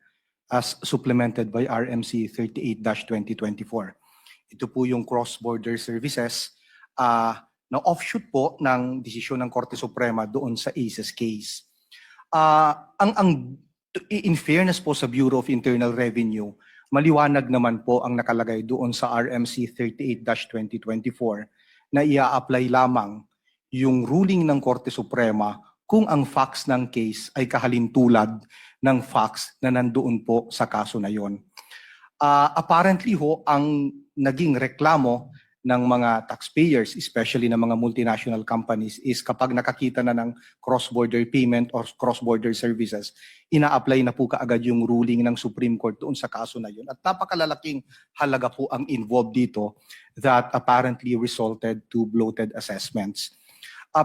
as supplemented by RMC 38-2024. Ito po yung cross-border services na offshoot po ng desisyon ng Korte Suprema doon sa ACES case. In fairness po sa Bureau of Internal Revenue, maliwanag naman po ang nakalagay doon sa RMC 38-2024 na ia-apply lamang yung ruling ng Korte Suprema kung ang facts ng case ay kahalintulad ng facts na nandoon po sa kaso na yon. Apparently ho, ang naging reklamo ng mga taxpayers, especially ng mga multinational companies, is kapag nakakita na ng cross-border payment or cross-border services, ina-apply na po kaagad yung ruling ng Supreme Court doon sa kaso na yun. At napakalalaking halaga po ang involved dito that apparently resulted to bloated assessments.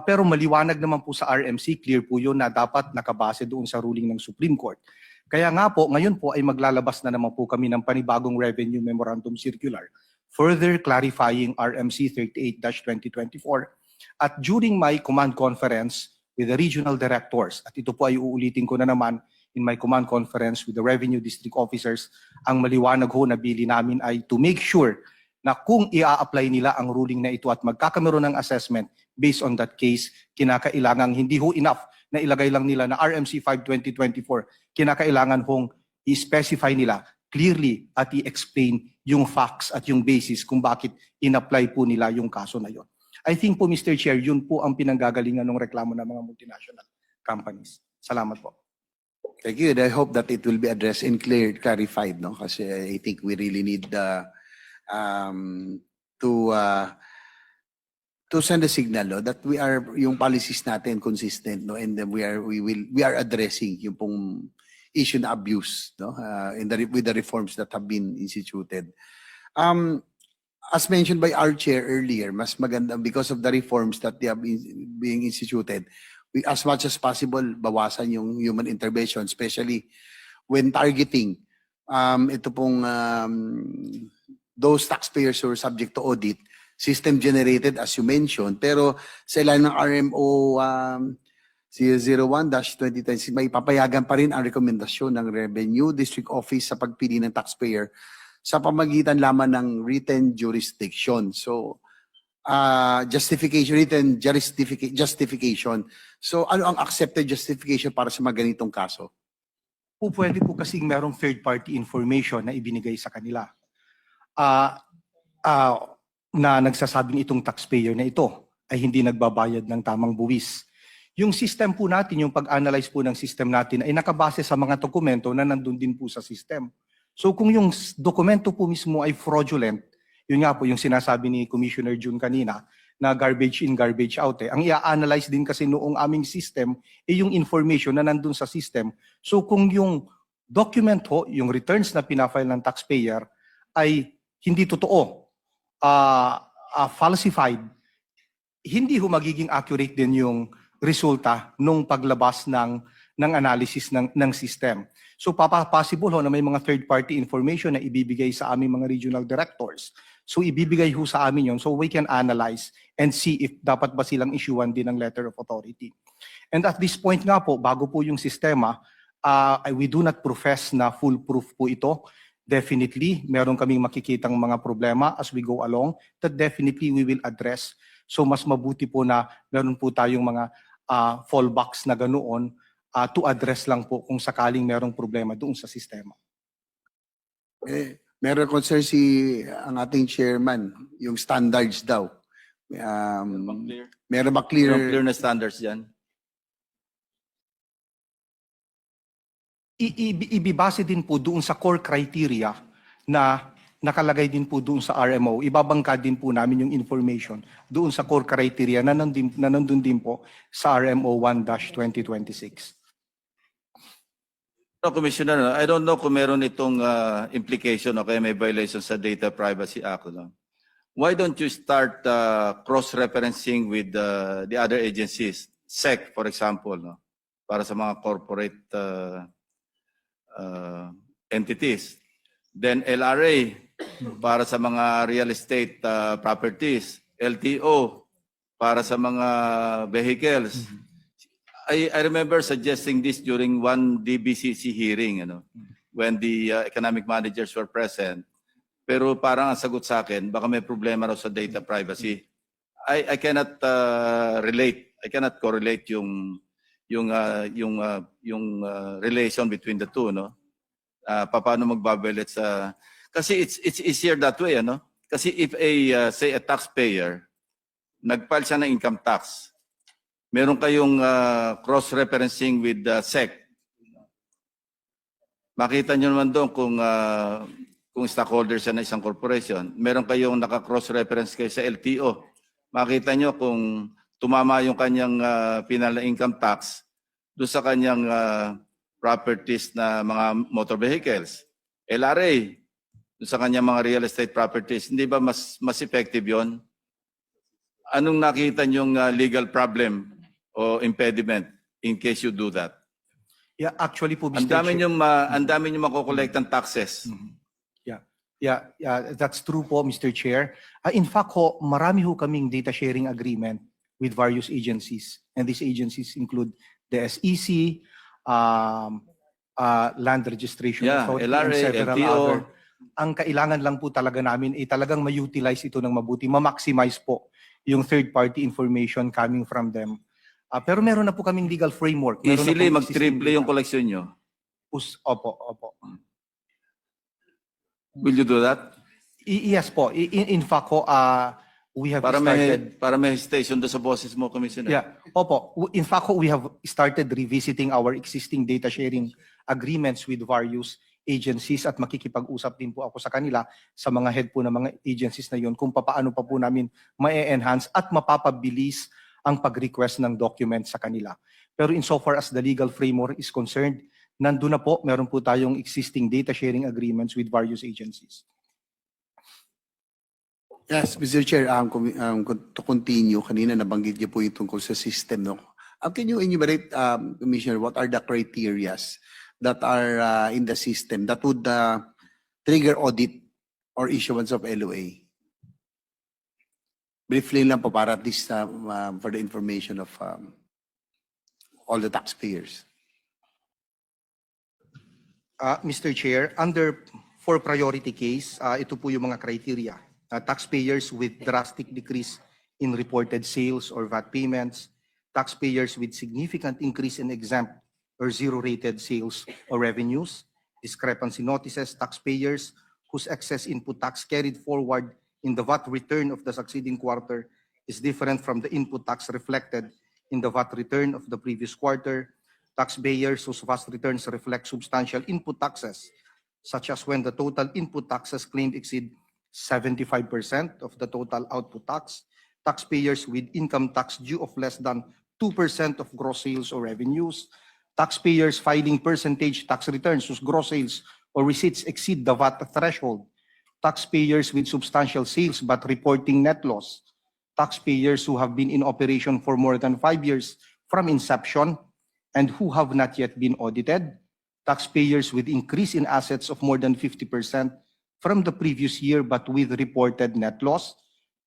Pero maliwanag naman po sa RMC, clear po yun na dapat nakabase doon sa ruling ng Supreme Court. Kaya nga po, ngayon po ay maglalabas na naman po kami ng panibagong Revenue Memorandum Circular, further clarifying RMC 38-2024. At during my command conference with the regional directors, at ito po ay uulitin ko na naman in my command conference with the revenue district officers, ang maliwanag ho na bili namin ay to make sure na kung i-apply nila ang ruling na ito at magkakameron ng assessment based on that case, kinakailangan hindi ho enough na ilagay lang nila na RMC 5/2024, kinakailangan hong i-specify nila clearly at i-explain yung facts at yung basis kung bakit in-apply po nila yung kaso na yon. I think po, Mr. Chair, yun po ang pinanggagalingan ng reklamo ng mga multinational companies. Salamat po. Thank you. And I hope that it will be addressed and clarified, no? Kasi I think we really need to send a signal, no, that yung policies natin consistent, no, and then we are addressing yung pong issue na abuse, no, with the reforms that have been instituted. As mentioned by our chair earlier, mas maganda because of the reforms that they have being instituted, we, as much as possible, bawasan yung human intervention, especially when targeting ito pong those taxpayers who are subject to audit, system generated as you mentioned, pero sa ilalim ng RMO 001-2020, may papayagan pa rin ang rekomendasyon ng Revenue District Office sa pagpili ng taxpayer sa pamagitan lamang ng written jurisdiction. So justification, written justification. So ano ang accepted justification para sa mga ganitong kaso? Pwede po kasing merong third-party information na ibinigay sa kanila. Ah, na nagsasabing itong taxpayer na ito ay hindi nagbabayad ng tamang buwis. Yung system po natin, yung pag-analyze po ng system natin ay nakabase sa mga dokumento na nandun din po sa system. So kung yung dokumento po mismo ay fraudulent, yun nga po yung sinasabi ni Commissioner June kanina, na garbage in, garbage out. Ang i-analyze din kasi noong aming system ay yung information na nandun sa system. So kung yung document ho, yung returns na pinafile ng taxpayer ay hindi totoo, falsified, hindi ho magiging accurate din yung resulta nung paglabas ng analysis ng system. So possible ho na may mga third-party information na ibibigay sa aming mga regional directors. So ibibigay ho sa amin yon so we can analyze and see if dapat ba silang issuean din ng letter of authority. And at this point nga po, bago po yung sistema, we do not profess na foolproof po ito. Definitely, meron kaming makikitang mga problema as we go along that definitely we will address. So mas mabuti po na meron po tayong mga fallbacks na ganoon to address lang po kung sakaling merong problema doon sa sistema. Meron concern ang ating chairman, yung standards daw. Meron ba clear? Merong clear na standards dyan? Ibibase din po doon sa core criteria na nakalagay din po doon sa RMO. Ibabangka din po namin yung information doon sa core criteria na nandun din po sa RMO 1-2026. No, Commissioner, I don't know kung meron itong implication o kaya may violation sa Data Privacy Act. No? Why don't you start cross-referencing with the other agencies, SEC, for example, no? Para sa mga corporate entities. Then LRA, para sa mga real estate properties. LTO, para sa mga vehicles. I remember suggesting this during one DBCC hearing, when the economic managers were present. Pero parang ang sagot sa akin, baka may problema raw sa data privacy. I cannot relate. I cannot correlate yung relation between the two, no? Paano magbabalot sa kasi it's easier that way, ano? Kasi if say a taxpayer nag-file siya ng income tax, meron kayong cross-referencing with the SEC. Makita nyo naman doon kung stockholder siya ng isang corporation. Meron kayong naka-cross-reference kayo sa LTO. Makita nyo kung tumama yung kanyang final na income tax doon sa kanyang properties na mga motor vehicles. LRA, doon sa kanyang mga real estate properties. Hindi ba mas effective yon? Anong nakita nyong legal problem o impediment in case you do that? Yeah, actually po, Mr. Ang dami Chair. nyo makokollect ng taxes. Yeah, that's true po, Mr. Chair. In fact ho, marami ho kaming data sharing agreement with various agencies. And these agencies include the SEC, Land Registration Yeah, Authority, LRA, and several LTO. other. Ang kailangan lang po talaga namin ay talagang ma-utilize ito ng mabuti, ma-maximize po yung third-party information coming from them. Pero meron na po kaming legal framework. Meron na Easily pong mag-triple existing yung data. collection nyo. Opo. Will you do that? Yes po. In fact ho, we have Para started... may hesitation doon sa bosses mo, Commissioner. Yeah, opo. In fact, we have started revisiting our existing data sharing agreements with various agencies at makikipag-usap din po ako sa kanila sa mga head po ng mga agencies na yun kung paano pa po namin ma-enhance at mapapabilis ang pag-request ng documents sa kanila. Pero insofar as the legal framework is concerned, nandun na po, meron po tayong existing data sharing agreements with various agencies. Yes, Mr. Chair, to continue, kanina nabanggit niyo po yung tungkol sa system, no? Can you enumerate, Commissioner, what are the criterias that are in the system that would trigger audit or issuance of LOA? Briefly lang po para at least for the information of all the taxpayers. Mr. Chair, for priority case, ito po yung mga criteria. Taxpayers with drastic decrease in reported sales or VAT payments, taxpayers with significant increase in exempt or zero-rated sales or revenues, discrepancy notices, taxpayers whose excess input tax carried forward in the VAT return of the succeeding quarter is different from the input tax reflected in the VAT return of the previous quarter, taxpayers whose VAT returns reflect substantial input taxes, such as when the total input taxes claimed exceed 75% of the total output tax, taxpayers with income tax due of less than 2% of gross sales or revenues, taxpayers filing percentage tax returns whose gross sales or receipts exceed the VAT threshold, taxpayers with substantial sales but reporting net loss, taxpayers who have been in operation for more than 5 years from inception and who have not yet been audited, taxpayers with increase in assets of more than 50% from the previous year but with reported net loss,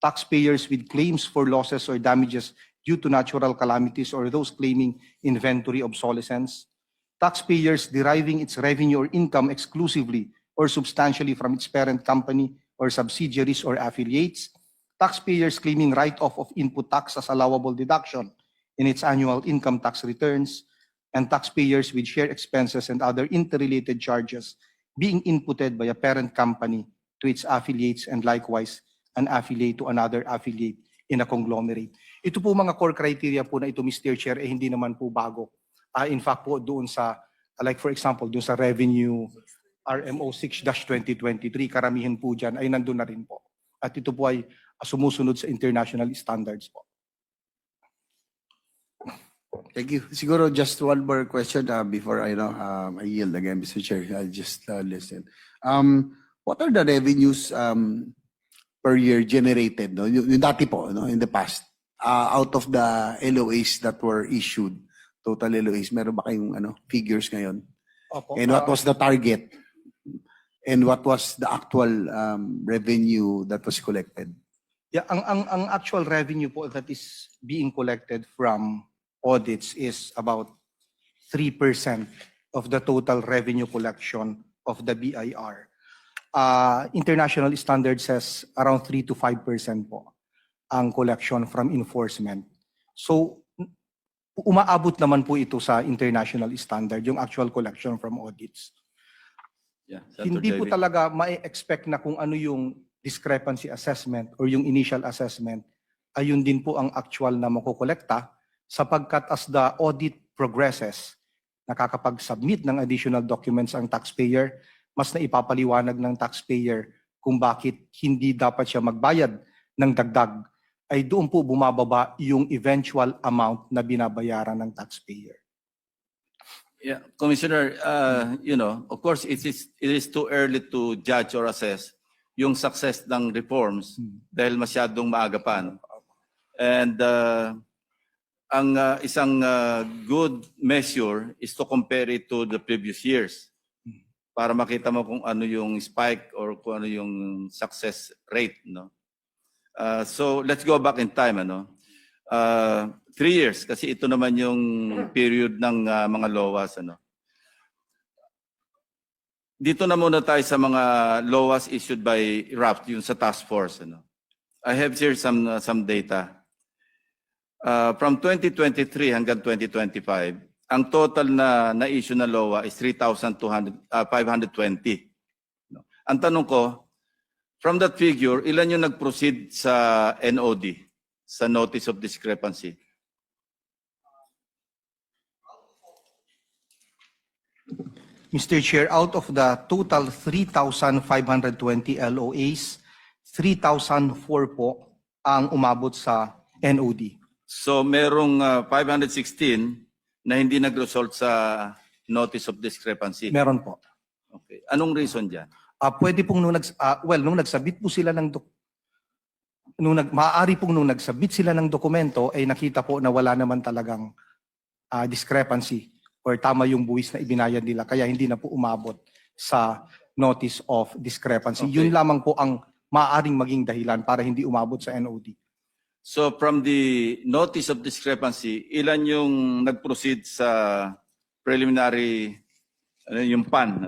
taxpayers with claims for losses or damages due to natural calamities or those claiming inventory obsolescence, taxpayers deriving its revenue or income exclusively or substantially from its parent company or subsidiaries or affiliates, taxpayers claiming write-off of input tax as allowable deduction in its annual income tax returns, and taxpayers with share expenses and other interrelated charges being inputted by a parent company to its affiliates and likewise an affiliate to another affiliate in a conglomerate. Ito po mga core criteria po na ito, Mr. Chair, hindi naman po bago. In fact po, doon sa, like for example, doon sa revenue RMO 6-2023, karamihan po dyan ay nandun na rin po. At ito po ay sumusunod sa international standards po. Thank you. Siguro just one more question before I yield again, Mr. Chair. I'll just listen. What are the revenues per year generated, no? Yung dati po, no, in the past, out of the LOAs that were issued, total LOAs, meron ba kayong figures ngayon? Opo, And what was the target? And what was the actual revenue that was collected? Yeah, ang actual revenue po that is being collected from audits is about 3% of the total revenue collection of the BIR. International standard says around 3 to 5% po ang collection from enforcement. So, umaabot naman po ito sa international standard, yung actual collection from audits. Yeah, Senator Hindi po JV. talaga ma-expect na kung ano yung discrepancy assessment or yung initial assessment, ayun din po ang actual na makukolekta sapagkat as the audit progresses, nakakapag-submit ng additional documents ang taxpayer, mas na ipapaliwanag ng taxpayer kung bakit hindi dapat siya magbayad ng dagdag, ay doon po bumababa yung eventual amount na binabayaran ng taxpayer. Yeah, Commissioner, of course, it is too early to judge or assess yung success ng reforms dahil masyadong maaga pa. No? And ang isang good measure is to compare it to the previous years para makita mo kung ano yung spike or kung ano yung success rate. No? So let's go back in time. 3 years kasi ito naman yung period ng mga LOAs. Dito na muna tayo sa mga LOAs issued by RAPT, yung sa task force. I have here some data. From 2023 hanggang 2025, ang total na-issue na LOA is 3,520. Ang tanong ko, from that figure, ilan yung nag-proceed sa NOD, sa Notice of Discrepancy? Mr. Chair, out of the total 3,520 LOAs, 3,004 po ang umabot sa NOD. So merong 516 na hindi nag-result sa Notice of Discrepancy. Meron po. Okay. Anong reason dyan? Pwede pong nung nagsabit po sila ng maaari pong nung nagsabit sila ng dokumento ay nakita po na wala naman talagang discrepancy or tama yung buwis na ibinayad nila kaya hindi na po umabot sa Notice of Discrepancy. Okay. Yun lamang po ang maaaring maging dahilan para hindi umabot sa NOD. So from the Notice of Discrepancy, ilan yung nag-proceed sa preliminary, yung PAN,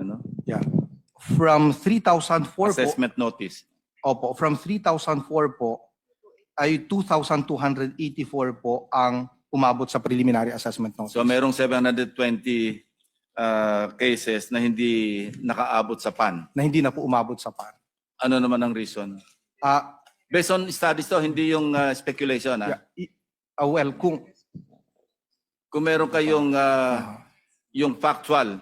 Yeah. From 3,004 po, assessment notice? opo, from 3,004 po, ay 2,284 po ang umabot sa preliminary assessment notice. So merong 720 cases na hindi nakaabot sa PAN. Na hindi na po umabot sa PAN. Ano naman ang reason? Ah, Based on studies to, hindi yung speculation. yeah, well, kung Kung meron kayong yung factual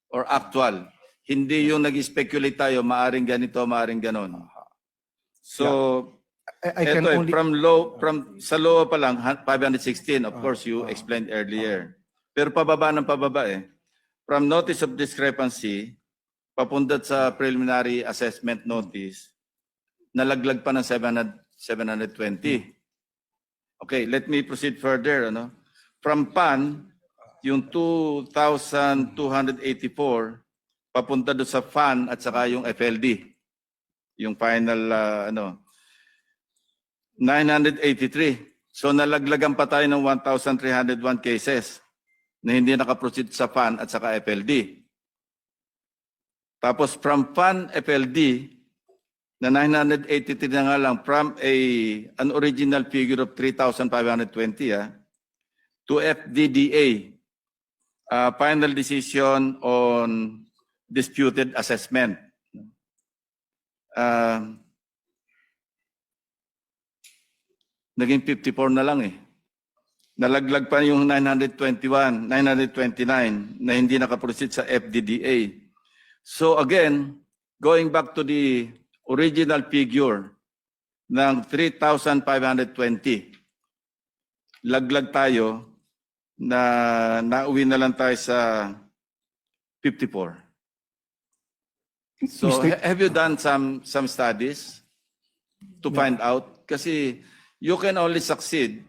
or actual, hindi yung nag-speculate tayo, maaring ganito, maaring ganon. So, I can eto only from sa low pa lang, 516, of course, you explained earlier. Pero pababa ng pababa eh. From notice of discrepancy, papundat sa preliminary assessment notice, nalaglag pa ng 720. Okay, let me proceed further. Ano? From PAN, yung 2,284, papunta doon sa FAN at saka yung FLD. Yung final, 983. So nalaglagan pa tayo ng 1,301 cases na hindi nakaproceed sa FAN at saka FLD. Tapos from FAN, FLD, na 983 na nga lang, from an original figure of 3,520 to FDDA, final decision on disputed assessment. Naging 54 na lang eh. Nalaglag pa yung 921, 929 na hindi nakaproceed sa FDDA. So again, going back to the original figure ng 3,520, laglag tayo na nauwi na lang tayo sa 54. So have you done some studies to find out? Kasi you can only succeed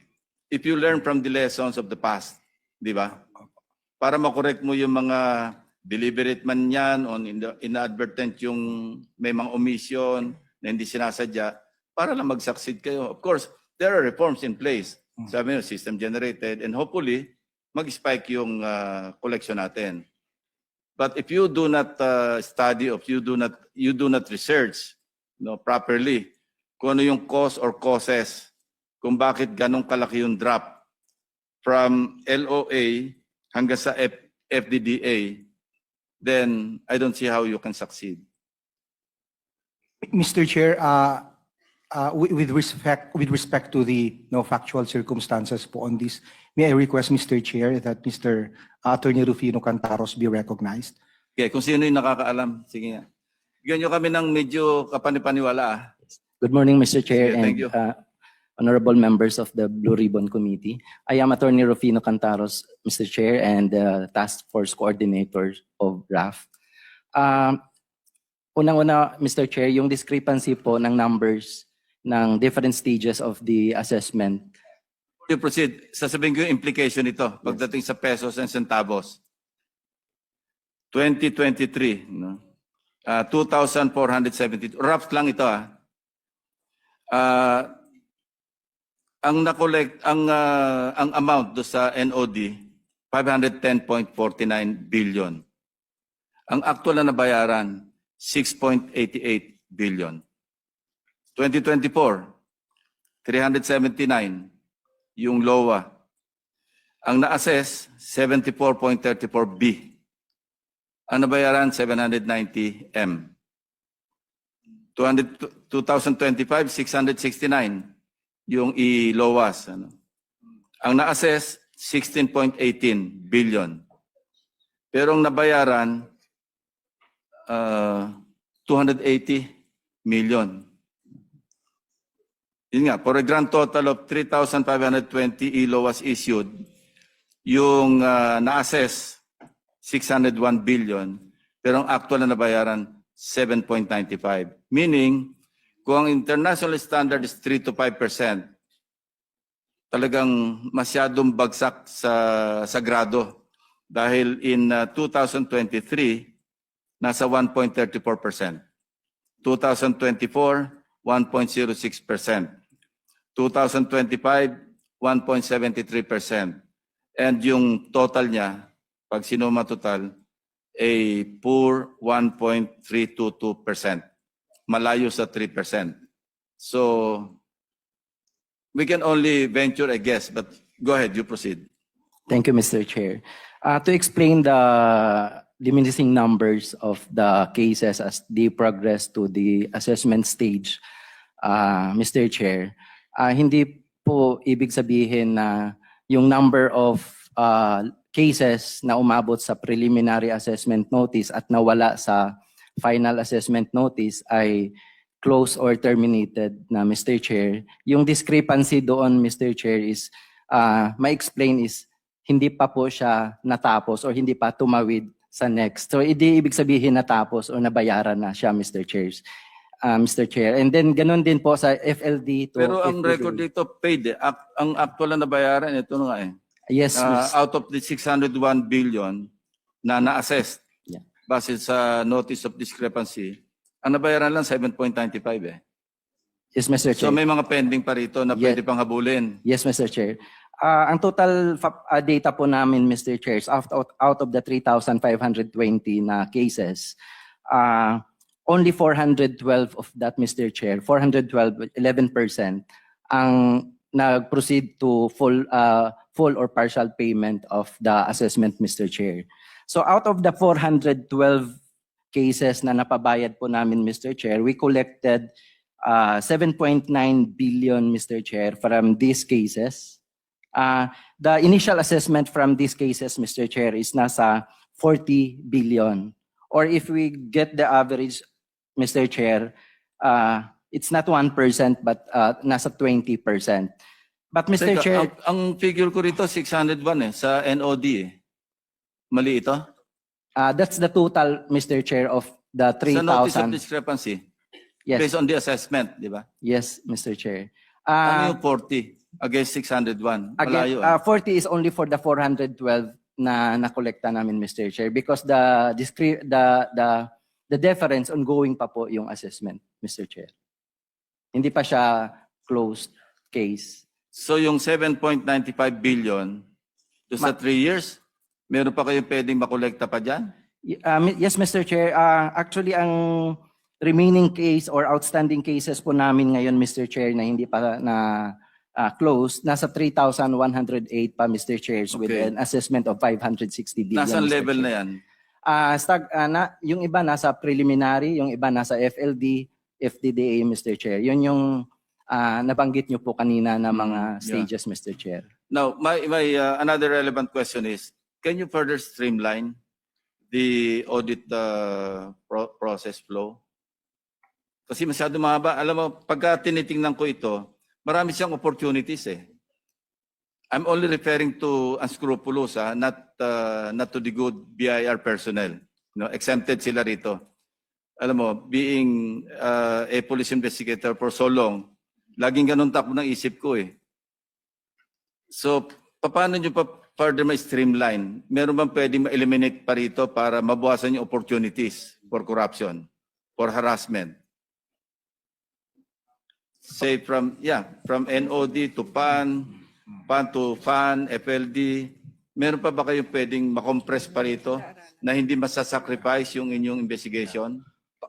if you learn from the lessons of the past, di ba? Para makorek mo yung mga deliberate man yan o inadvertent yung may mga omission na hindi sinasadya para lang mag-succeed kayo. Of course, there are reforms in place. Sabi nyo, system generated and hopefully mag-spike yung collection natin. But if you do not study, if you do not research properly kung ano yung cause or causes, kung bakit ganong kalaki yung drop from LOA hanggang sa FDDA, then I don't see how you can succeed. Mr. Chair, with respect to the factual circumstances po on this, may I request, Mr. Chair, that Mr. Attorney Rufino Cantaros be recognized? Okay, kung sino yung nakakaalam, sige nga. Bigyan nyo kami ng medyo kapanipaniwala. Good morning, Mr. Chair Sige, thank you. and honorable members of the Blue Ribbon Committee. I am Attorney Rufino Cantaros, Mr. Chair, and Task Force Coordinator of RAF. Unang-una, Mr. Chair, yung discrepancy po ng numbers ng different stages of the assessment. You proceed. Sasabihin ko yung implication nito pagdating sa pesos and centavos. 2023, 2,472. Rough lang ito ang na-collect ang amount do sa NOD 510.49 billion. Ang actual na nabayaran 6.88 billion. 2024 379 yung LOA. Ang na-assess 74.34 B. Ang nabayaran 790 M. 2025 669 yung i-LOAS. Ang na-assess, 16.18 billion. Pero ang nabayaran, 280 million. Yun nga, for a grand total of 3,520 e-LOAS issued, yung na-assess, 601 billion, pero ang actual na nabayaran, 7.95. Meaning, kung ang international standard is 3 to 5%, talagang masyadong bagsak sa grado. Dahil in 2023, nasa 1.34%. 2024, 1.06%. 2025, 1.73%. And yung total niya, pag sinuma total, ay poor 1.322%. Malayo sa 3%. So, we can only venture a guess, but go ahead, you proceed. Thank you, Mr. Chair. To explain the diminishing numbers of the cases as they progress to the assessment stage, Mr. Chair, hindi po ibig sabihin na yung number of cases na umabot sa preliminary assessment notice at nawala sa final assessment notice ay closed or terminated na, Mr. Chair. Yung discrepancy doon, Mr. Chair, is ma-explain is hindi pa po siya natapos or hindi pa tumawid sa next. So, hindi ibig sabihin natapos o nabayaran na siya, Mr. Chair. Mr. Chair. And then, ganun din po sa FLD to Pero ang FLD. record dito, paid eh. Ang actual na nabayaran, ito na nga eh. Yes, Out of the 601 billion na na-assessed Yeah. base sa notice of discrepancy, ang nabayaran lang 7.95 eh. yes, Mr. Chair. So may mga pending pa rito na Yeah. pwede pang habulin. Yes, Mr. Chair. Ang total data po namin, Mr. Chair, is out of the 3,520 na cases, only 412 of that, Mr. Chair, 412, 11%, ang nag-proceed to full or partial payment of the assessment, Mr. Chair. So out of the 412 cases na napabayad po namin, Mr. Chair, we collected 7.9 billion, Mr. Chair, from these cases. The initial assessment from these cases, Mr. Chair, is nasa 40 billion. Or if we get the average, Mr. Chair, it's not 1%, but nasa 20%. But Mr. Teka, Chair, ang figure ko rito 601 eh sa NOD eh. Mali ito? that's the total, Mr. Chair, of the Sa notice of 3,000. discrepancy Yes, based on the assessment, di ba? yes, Mr. Chair. Ano yung 40 against 601? Again, Malayo eh. 40 is only for the 412 na nakolekta namin, Mr. Chair, because the difference ongoing pa po yung assessment, Mr. Chair. Hindi pa siya closed case. So yung 7.95 billion to sa 3 years, meron pa kayong pwedeng makolekta pa dyan? Yes, Mr. Chair. Actually, ang remaining case or outstanding cases po namin ngayon, Mr. Chair, na hindi pa na closed, nasa 3,108 pa, Mr. Chair, with Okay. an assessment of 560 billion. Nasaan Mr. level Chair. na yan? Yung iba nasa preliminary, yung iba nasa FLD, FDDA, Mr. Chair. Yun yung nabanggit nyo po kanina na mga yeah. stages, Mr. Chair. Now, my another relevant question is, can you further streamline the audit process flow? Kasi masyado mahaba. Alam mo, pagka tinitingnan ko ito, marami siyang opportunities eh. I'm only referring to unscrupulous, not to the good BIR personnel. Exempted sila rito. Alam mo, being a police investigator for so long, laging ganun takbo ng isip ko eh. So, paano nyo pa further ma-streamline? Meron bang pwedeng ma-eliminate pa rito para mabawasan yung opportunities for corruption, for harassment? Say from NOD to PAN to FAN, FLD, meron pa ba kayong pwedeng makompress pa rito na hindi masasacrifice yung inyong investigation?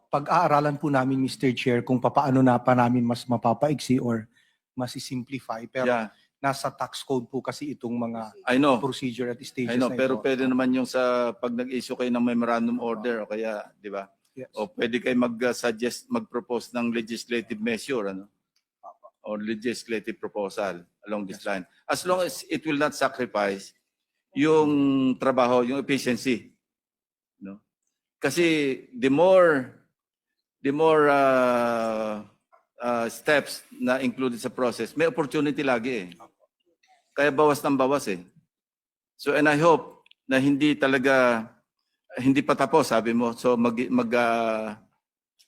Pag-aaralan po namin, Mr. Chair, kung papaano na pa namin mas mapapaiksi or masisimplify. Pero Yeah, nasa tax code po kasi itong mga I know. procedure at stages I know, na pero ito. pwede naman yung sa pag nag-issue kayo ng memorandum order o kaya, di ba? Yes. O pwede kayo mag-suggest, mag-propose ng legislative measure, ano? Or legislative proposal along this line. As long as it will not sacrifice yung trabaho, yung efficiency. No? Kasi the more steps na included sa process, may opportunity lagi eh. Kaya bawas ng bawas eh. So and I hope na hindi pa tapos, sabi mo. So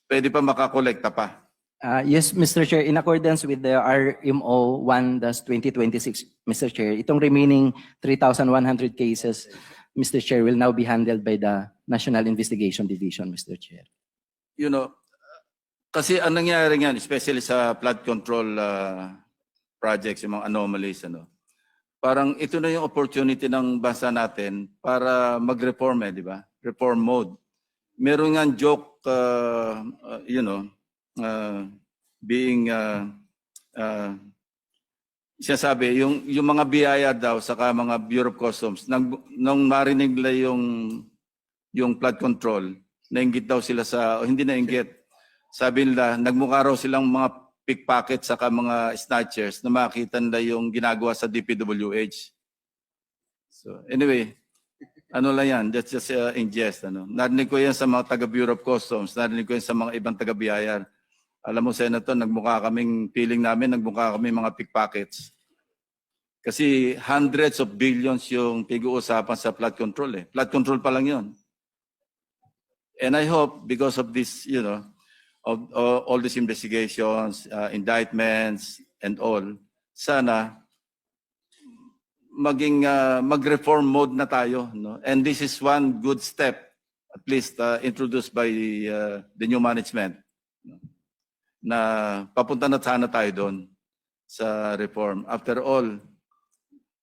pwede pa makakolekta pa. Yes, Mr. Chair, in accordance with the RMO 1-2026, Mr. Chair, itong remaining 3,100 cases, Mr. Chair, will now be handled by the National Investigation Division, Mr. Chair. You know, kasi ang nangyayari nga, especially sa flood control projects, yung mga anomalies, parang ito na yung opportunity ng bansa natin para mag-reform di ba? Reform mode. Meron nga joke, being sinasabi, yung mga biyaya daw saka mga Bureau of Customs, nung marinig nila yung flood control, nainggit daw sila sa, o hindi nainggit, sabi nila, nagmukha raw silang mga pickpocket saka mga snatchers na makita nila yung ginagawa sa DPWH. So anyway, ano lang yan, that's just ingest. Ano. Narinig ko yan sa mga taga Bureau of Customs, narinig ko yan sa mga ibang taga BIR. Alam mo, Senator, nagmukha kaming, feeling namin, nagmukha kami mga pickpockets. Kasi hundreds of billions yung pag-uusapan sa flood control. Flood control pa lang yun. And I hope because of this, you know, of all these investigations, indictments, and all, sana maging mag-reform mode na tayo. No? And this is one good step, at least introduced by the new management, no? Na papunta na sana tayo doon sa reform. After all,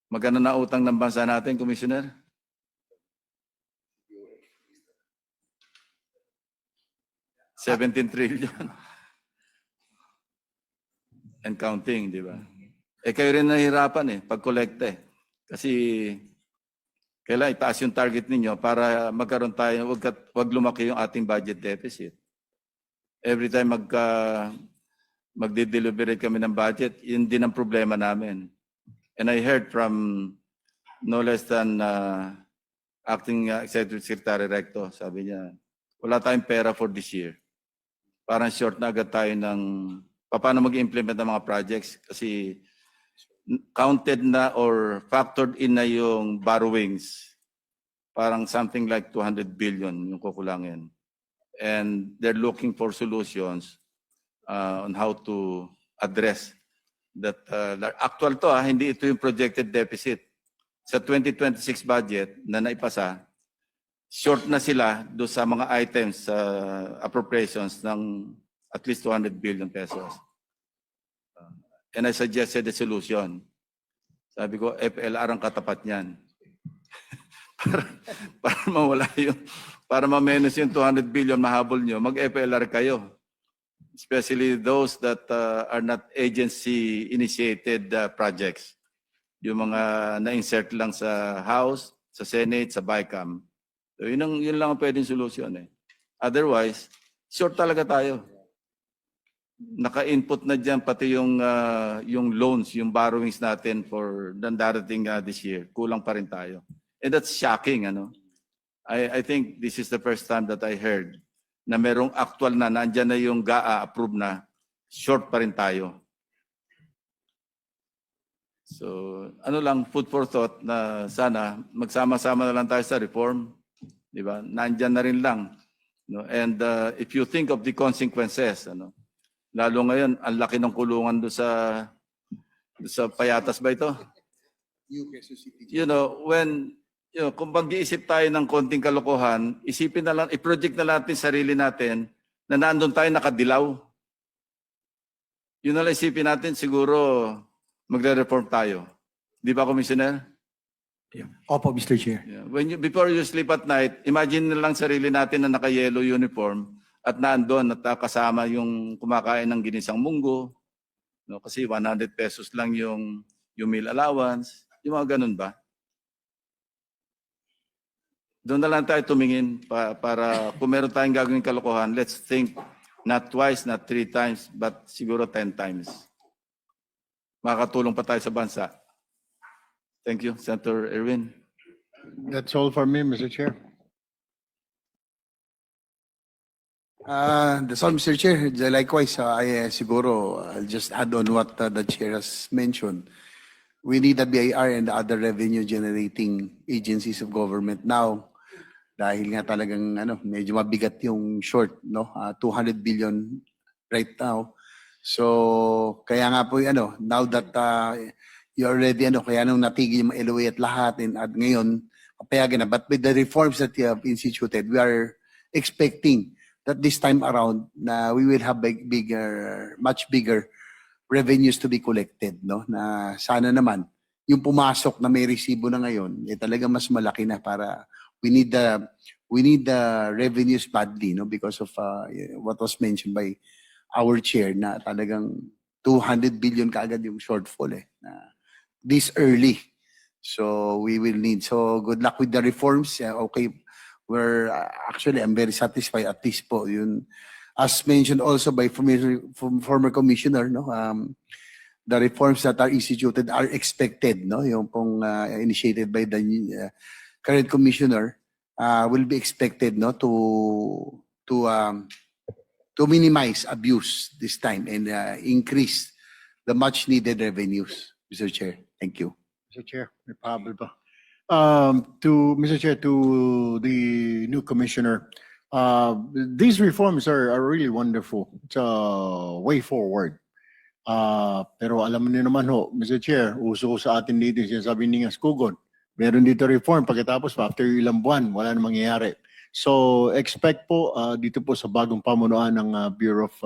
magkano na utang ng bansa natin, Commissioner? $17 trillion. And counting, di ba? Kayo rin nahihirapan pag-collecte. Kasi kailangan itaas yung target ninyo para magkaroon tayo, wag lumaki yung ating budget deficit. Every time magde-deliberate kami ng budget, yun din ang problema namin. And I heard from no less than Acting Executive Secretary Recto, sabi niya, wala tayong pera for this year. Parang short na agad tayo ng paano mag-implement ng mga projects kasi counted na or factored in na yung borrowings. Parang something like 200 billion yung kukulangin. And they're looking for solutions on how to address that. Actual to, hindi ito yung projected deficit. Sa 2026 budget na naipasa, short na sila do sa mga items sa appropriations ng at least 200 billion pesos. And I suggested a solution. Sabi ko, FLR ang katapat niyan. para mawala yung, para ma-menos yung 200 billion mahabol nyo, mag-FLR kayo. Especially those that are not agency-initiated projects. Yung mga na-insert lang sa House, sa Senate, sa BICAM. So yun lang ang pwedeng solusyon. Otherwise, short talaga tayo. Naka-input na dyan pati yung loans, yung borrowings natin for darating this year. Kulang pa rin tayo. And that's shocking. I think this is the first time that I heard na merong actual na, nandyan na yung GAA approved na, short pa rin tayo. So, food for thought na sana magsama-sama na lang tayo sa reform. Di ba? Nandyan na rin lang. No? And if you think of the consequences, lalo ngayon, ang laki ng kulungan do sa Payatas ba ito? Kung mag-iisip tayo ng konting kalokohan, isipin na lang, i-project na natin sarili natin na nandun tayo nakadilaw. Yun na lang isipin natin, siguro magre-reform tayo. Di ba, Commissioner? Opo, Mr. Chair. Yeah. Before you sleep at night, imagine na lang sarili natin na naka-yellow uniform at nandun at kasama yung kumakain ng ginisang munggo. No, kasi 100 pesos lang yung meal allowance. Yung mga ganun ba? Doon na lang tayo tumingin para kung meron tayong gagawin kalokohan, let's think not twice, not 3 times, but siguro 10 times. Makakatulong pa tayo sa bansa. Thank you, Senator Erwin. That's all for me, Mr. Chair. That's all, Mr. Chair. Likewise, siguro, I'll just add on what the Chair has mentioned. We need the BIR and the other revenue-generating agencies of government now. Dahil nga talagang medyo mabigat yung short, 200 billion right now. So, kaya nga po, now that you already, kaya nung natigil yung LOA at lahat, at ngayon, papayagan na. But with the reforms that you have instituted, we are expecting that this time around, we will have much bigger revenues to be collected, na sana naman, yung pumasok na may resibo na ngayon, talaga mas malaki na para we need the revenues badly, because of what was mentioned by our chair na talagang 200 billion kaagad yung shortfall this early. So we will need. So good luck with the reforms. Okay, actually I'm very satisfied at least po yun. As mentioned also by former commissioner, no, the reforms that are instituted are expected, no, yung pong initiated by the current commissioner will be expected, no, to minimize abuse this time and increase the much needed revenues, Mr. Chair. Thank you. Mr. Chair, may pahabol pa. Mr. Chair, to the new commissioner, these reforms are really wonderful. It's a way forward. Pero alam niyo naman ho, Mr. Chair, uso ko sa atin dito, sinasabi ni Skugod, meron dito reform, pagkatapos after ilang buwan, wala na mangyayari. So expect po dito po sa bagong pamunuan ng Bureau of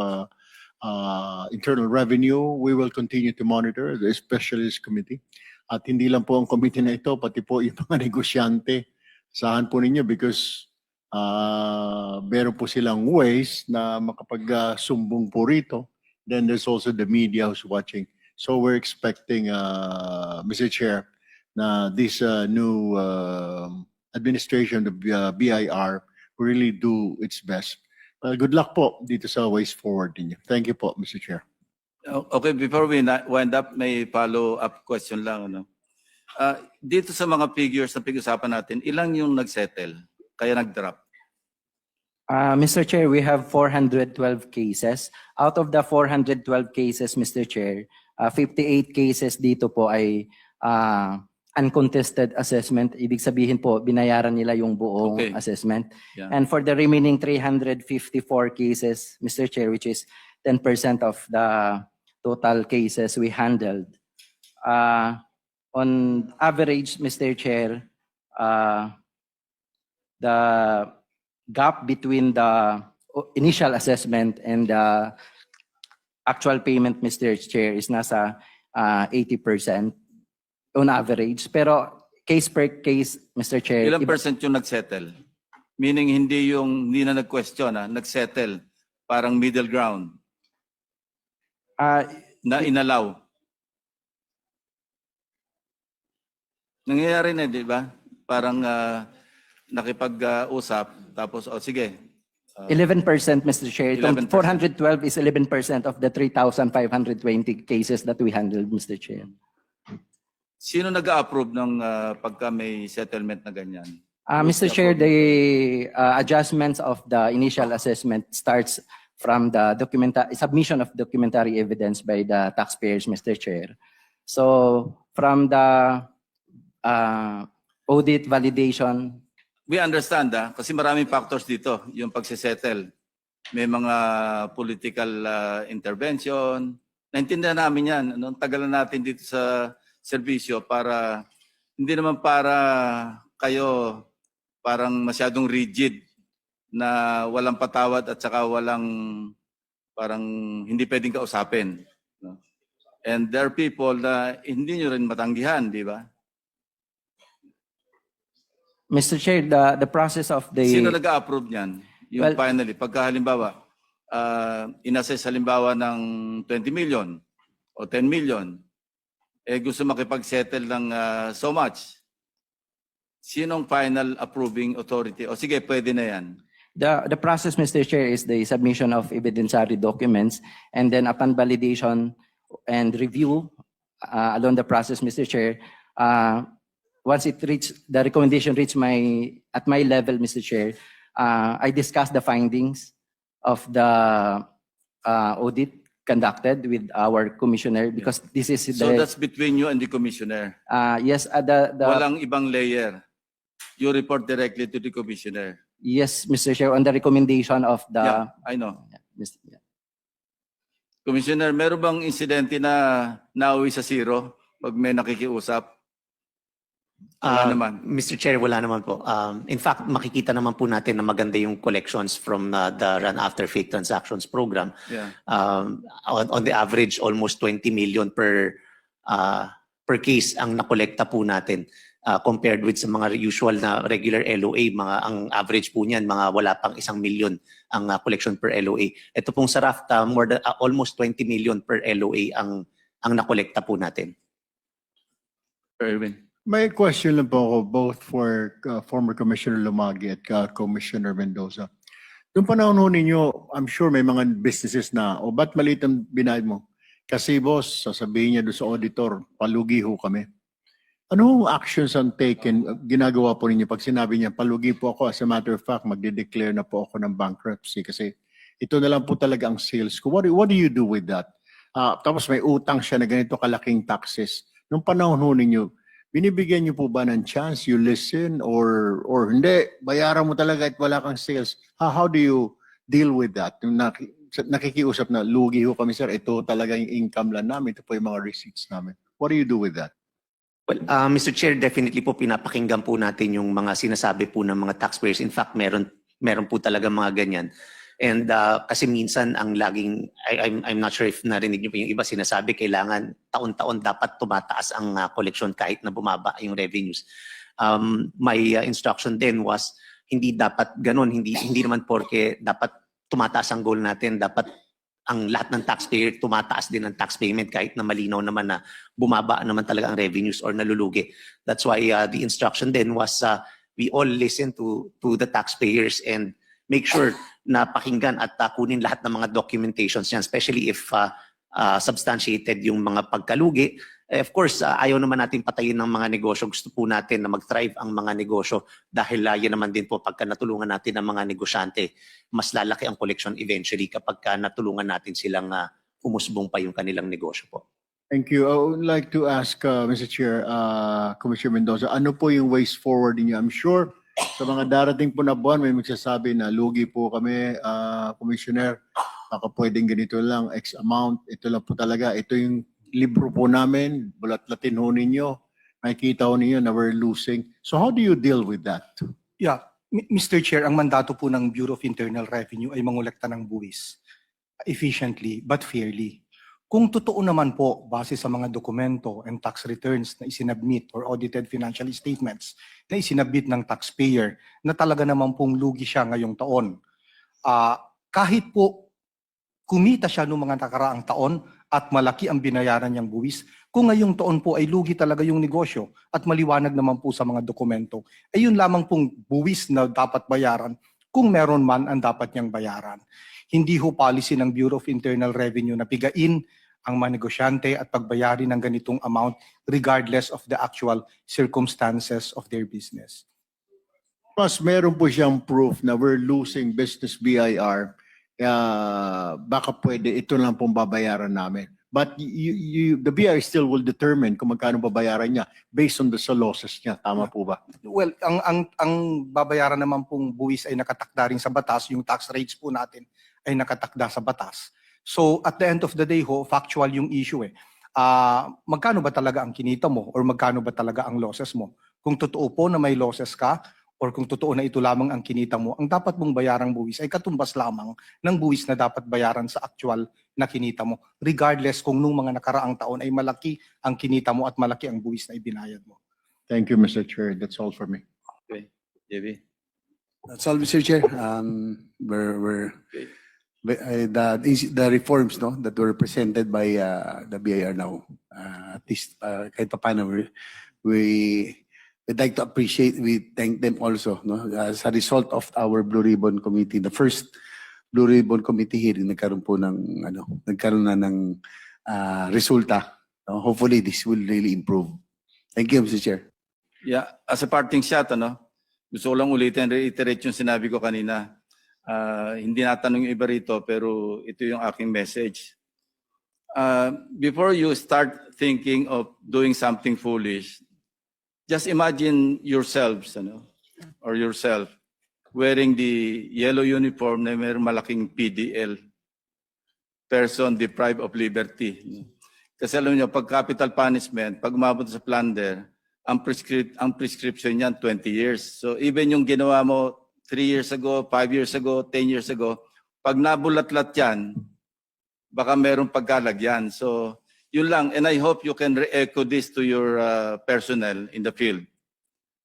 Internal Revenue, we will continue to monitor the Specialist Committee. At hindi lang po ang committee na ito, pati po yung mga negosyante. Saan po ninyo because meron po silang ways na makapag-sumbong po rito. Then there's also the media who's watching. So we're expecting, Mr. Chair, na this new administration, the BIR, really do its best. Good luck po dito sa ways forward ninyo. Thank you po, Mr. Chair. Okay, before we wind up, may follow-up question lang. Ano? Dito sa mga figures na pag-usapan natin, ilang yung nag-settle, kaya nag-drop? Mr. Chair, we have 412 cases. Out of the 412 cases, Mr. Chair, 58 cases dito po ay uncontested assessment. Ibig sabihin po, binayaran nila yung buong assessment. Yeah. And for the remaining 354 cases, Mr. Chair, which is 10% of the total cases we handled. On average, Mr. Chair, the gap between the initial assessment and the actual payment, Mr. Chair, is nasa 80% on average. Pero case per case, Mr. Chair. Ilang percent yung nag-settle? Meaning hindi na nag-question, nag-settle. Parang middle ground. Na inalaw. Nangyayari na, di ba? Parang nakipag-usap, tapos, sige. 11%, Mr. Chair. Itong 11%. 412 is 11% of the 3,520 cases that we handled, Mr. Chair. Sino nag-approve ng pagka may settlement na ganyan? Mr. Chair, the adjustments of the initial assessment starts from the submission of documentary evidence by the taxpayers, Mr. Chair. So from the audit validation. We understand kasi maraming factors dito, yung pagsisettle. May mga political intervention. Naintindihan namin yan. Ang tagal na natin dito sa serbisyo para, hindi naman para kayo parang masyadong rigid na walang patawad at saka walang parang hindi pwedeng kausapin. No? And there are people na hindi nyo rin matanggihan, di ba? Mr. Chair, the process of the... Sino nag-approve niyan? Yung Well, finally, pagka halimbawa, inassess halimbawa ng 20 million o 10 million, gusto makipag-settle ng so much. Sinong final approving authority? O sige, pwede na yan. The process, Mr. Chair, is the submission of evidentiary documents, and then upon validation and review along the process, Mr. Chair, once the recommendation reach at my level, Mr. Chair, I discuss the findings of the audit conducted with our commissioner because this is So that's between you and the commissioner. yes, Walang ibang layer. You report directly to the commissioner. yes, Mr. Chair, on the recommendation of the Yeah, I know. Mr. Commissioner, meron bang insidente na nauwi sa zero pag may nakikiusap? Wala naman. Mr. Chair, wala naman po. In fact, makikita naman po natin na maganda yung collections from the Run After Fake Transactions program. Yeah. On the average, almost 20 million per per case ang nakolekta po natin compared with sa mga usual na regular LOA, ang average po niyan mga wala pang 1 million ang collection per LOA. Ito pong sa RAFTA, almost 20 million per LOA ang nakolekta po natin. Erwin. May question lang po ako both for former Commissioner Lumagi at Commissioner Mendoza. Noong panahon ho ninyo, I'm sure may mga businesses na, o ba't maliit ang binayad mo? Kasi boss, sasabihin niya doon sa auditor, palugi ho kami. Anong actions ang taken, ginagawa po ninyo pag sinabi niya, palugi po ako, as a matter of fact, magde-declare na po ako ng bankruptcy kasi ito na lang po talaga ang sales ko. What do you do with that? Tapos may utang siya na ganito kalaking taxes. Noong panahon ho ninyo, binibigyan niyo po ba ng chance, you listen, or hindi, bayaran mo talaga at wala kang sales? How do you deal with that? Yung nakikiusap na, lugi ho kami sir, ito talaga yung income lang namin, ito po yung mga receipts namin. What do you do with that? Well, Mr. Chair, definitely po pinapakinggan po natin yung mga sinasabi po ng mga taxpayers. In fact, meron po talaga mga ganyan. And kasi minsan ang laging, I'm not sure if narinig niyo po yung iba sinasabi, kailangan taon-taon dapat tumataas ang collection kahit na bumaba yung revenues. My instruction then was, hindi dapat ganun, hindi naman porke dapat tumataas ang goal natin, dapat ang lahat ng taxpayer tumataas din ang tax payment kahit na malinaw naman na bumaba naman talaga ang revenues or nalulugi. That's why the instruction then was we all listen to the taxpayers and make sure na pakinggan at kunin lahat ng mga documentations yan, especially if substantiated yung mga pagkalugi. Of course, ayaw naman natin patayin ng mga negosyo. Gusto po natin na mag-thrive ang mga negosyo dahil yan naman din po pagka natulungan natin ang mga negosyante, mas lalaki ang collection eventually kapag natulungan natin silang umusbong pa yung kanilang negosyo po. Thank you. I would like to ask, Mr. Chair, Commissioner Mendoza, ano po yung ways forward niyo? I'm sure sa mga darating po na buwan, may magsasabi na lugi po kami, Commissioner, baka pwedeng ganito lang, X amount, ito lang po talaga. Ito yung libro po namin, bulat-latin ho ninyo, makikita ho ninyo na we're losing. So how do you deal with that? Yeah, Mr. Chair, ang mandato po ng Bureau of Internal Revenue ay mangolekta ng buwis efficiently but fairly. Kung totoo naman po, base sa mga dokumento and tax returns na isinabmit or audited financial statements na isinabmit ng taxpayer na talaga naman pong lugi siya ngayong taon, kahit po kumita siya noong mga nakaraang taon at malaki ang binayaran niyang buwis, kung ngayong taon po ay lugi talaga yung negosyo at maliwanag naman po sa mga dokumento, ay yun lamang pong buwis na dapat bayaran kung meron man ang dapat niyang bayaran. Hindi ho policy ng Bureau of Internal Revenue na pigain ang mga negosyante at pagbayarin ng ganitong amount regardless of the actual circumstances of their business. Mas meron po siyang proof na we're losing business BIR, baka pwede ito lang pong babayaran namin. But the BIR still will determine kung magkano babayaran niya based on the losses niya. Tama po ba? Well, ang babayaran naman pong buwis ay nakatakda rin sa batas, yung tax rates po natin ay nakatakda sa batas. So at the end of the day ho, factual yung issue eh. Magkano ba talaga ang kinita mo or magkano ba talaga ang losses mo? Kung totoo po na may losses ka or kung totoo na ito lamang ang kinita mo, ang dapat mong bayarang buwis ay katumbas lamang ng buwis na dapat bayaran sa actual na kinita mo. Regardless kung nung mga nakaraang taon ay malaki ang kinita mo at malaki ang buwis na ibinayad mo. Thank you, Mr. Chair. That's all for me. Okay. JB. That's all, Mr. Chair. The reforms that were presented by the BIR now, at least kahit pa paano, we'd like to appreciate, we thank them also, as a result of our Blue Ribbon Committee, the first Blue Ribbon Committee hearing, nagkaroon na ng resulta. Hopefully, this will really improve. Thank you, Mr. Chair. Yeah, as a parting shot, gusto ko lang ulitin, reiterate yung sinabi ko kanina. Hindi natanong yung iba rito, pero ito yung aking message. Before you start thinking of doing something foolish, just imagine yourselves, or yourself, wearing the yellow uniform na may malaking PDL, person deprived of liberty. Kasi alam niyo, pag capital punishment, pag umabot sa plunder, ang prescription niyan 20 years. So even yung ginawa mo 3 years ago, 5 years ago, 10 years ago, pag nabulat-lat yan, baka merong pagkalagyan. So Yun lang, and I hope you can re-echo this to your personnel in the field.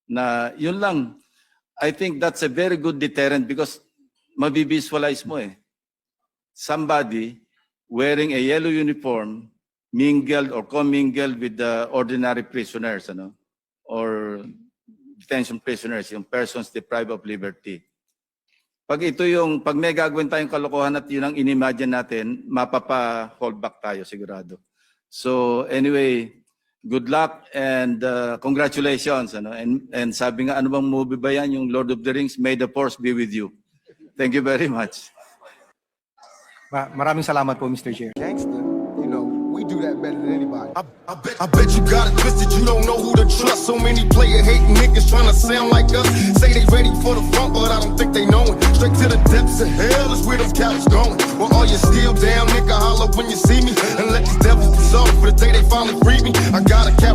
Na yun lang, I think that's a very good deterrent because mabivisualize mo eh. Somebody wearing a yellow uniform mingled or commingled with the ordinary prisoners, ano? Or detention prisoners, yung persons deprived of liberty. Pag may gagawin tayong kalokohan at yun ang inimagine natin, mapapa-hold back tayo sigurado. So anyway, good luck and congratulations. Ano? And sabi nga, ano bang movie ba yan? Yung Lord of the Rings, May the Force be with you. Thank you very much. Maraming salamat po, Mr. Chair. Gangster, you know, we do that better than anybody. I bet you got it twisted, you don't know who to trust. So many player hating niggas trying to sound like us. Say they ready for the front, but I don't think they know it. Straight to the depths of hell is where them cowards going. Well, all you still down, nigga, holler when you see me. And let these devils be soft for the day they finally free me. I got a cap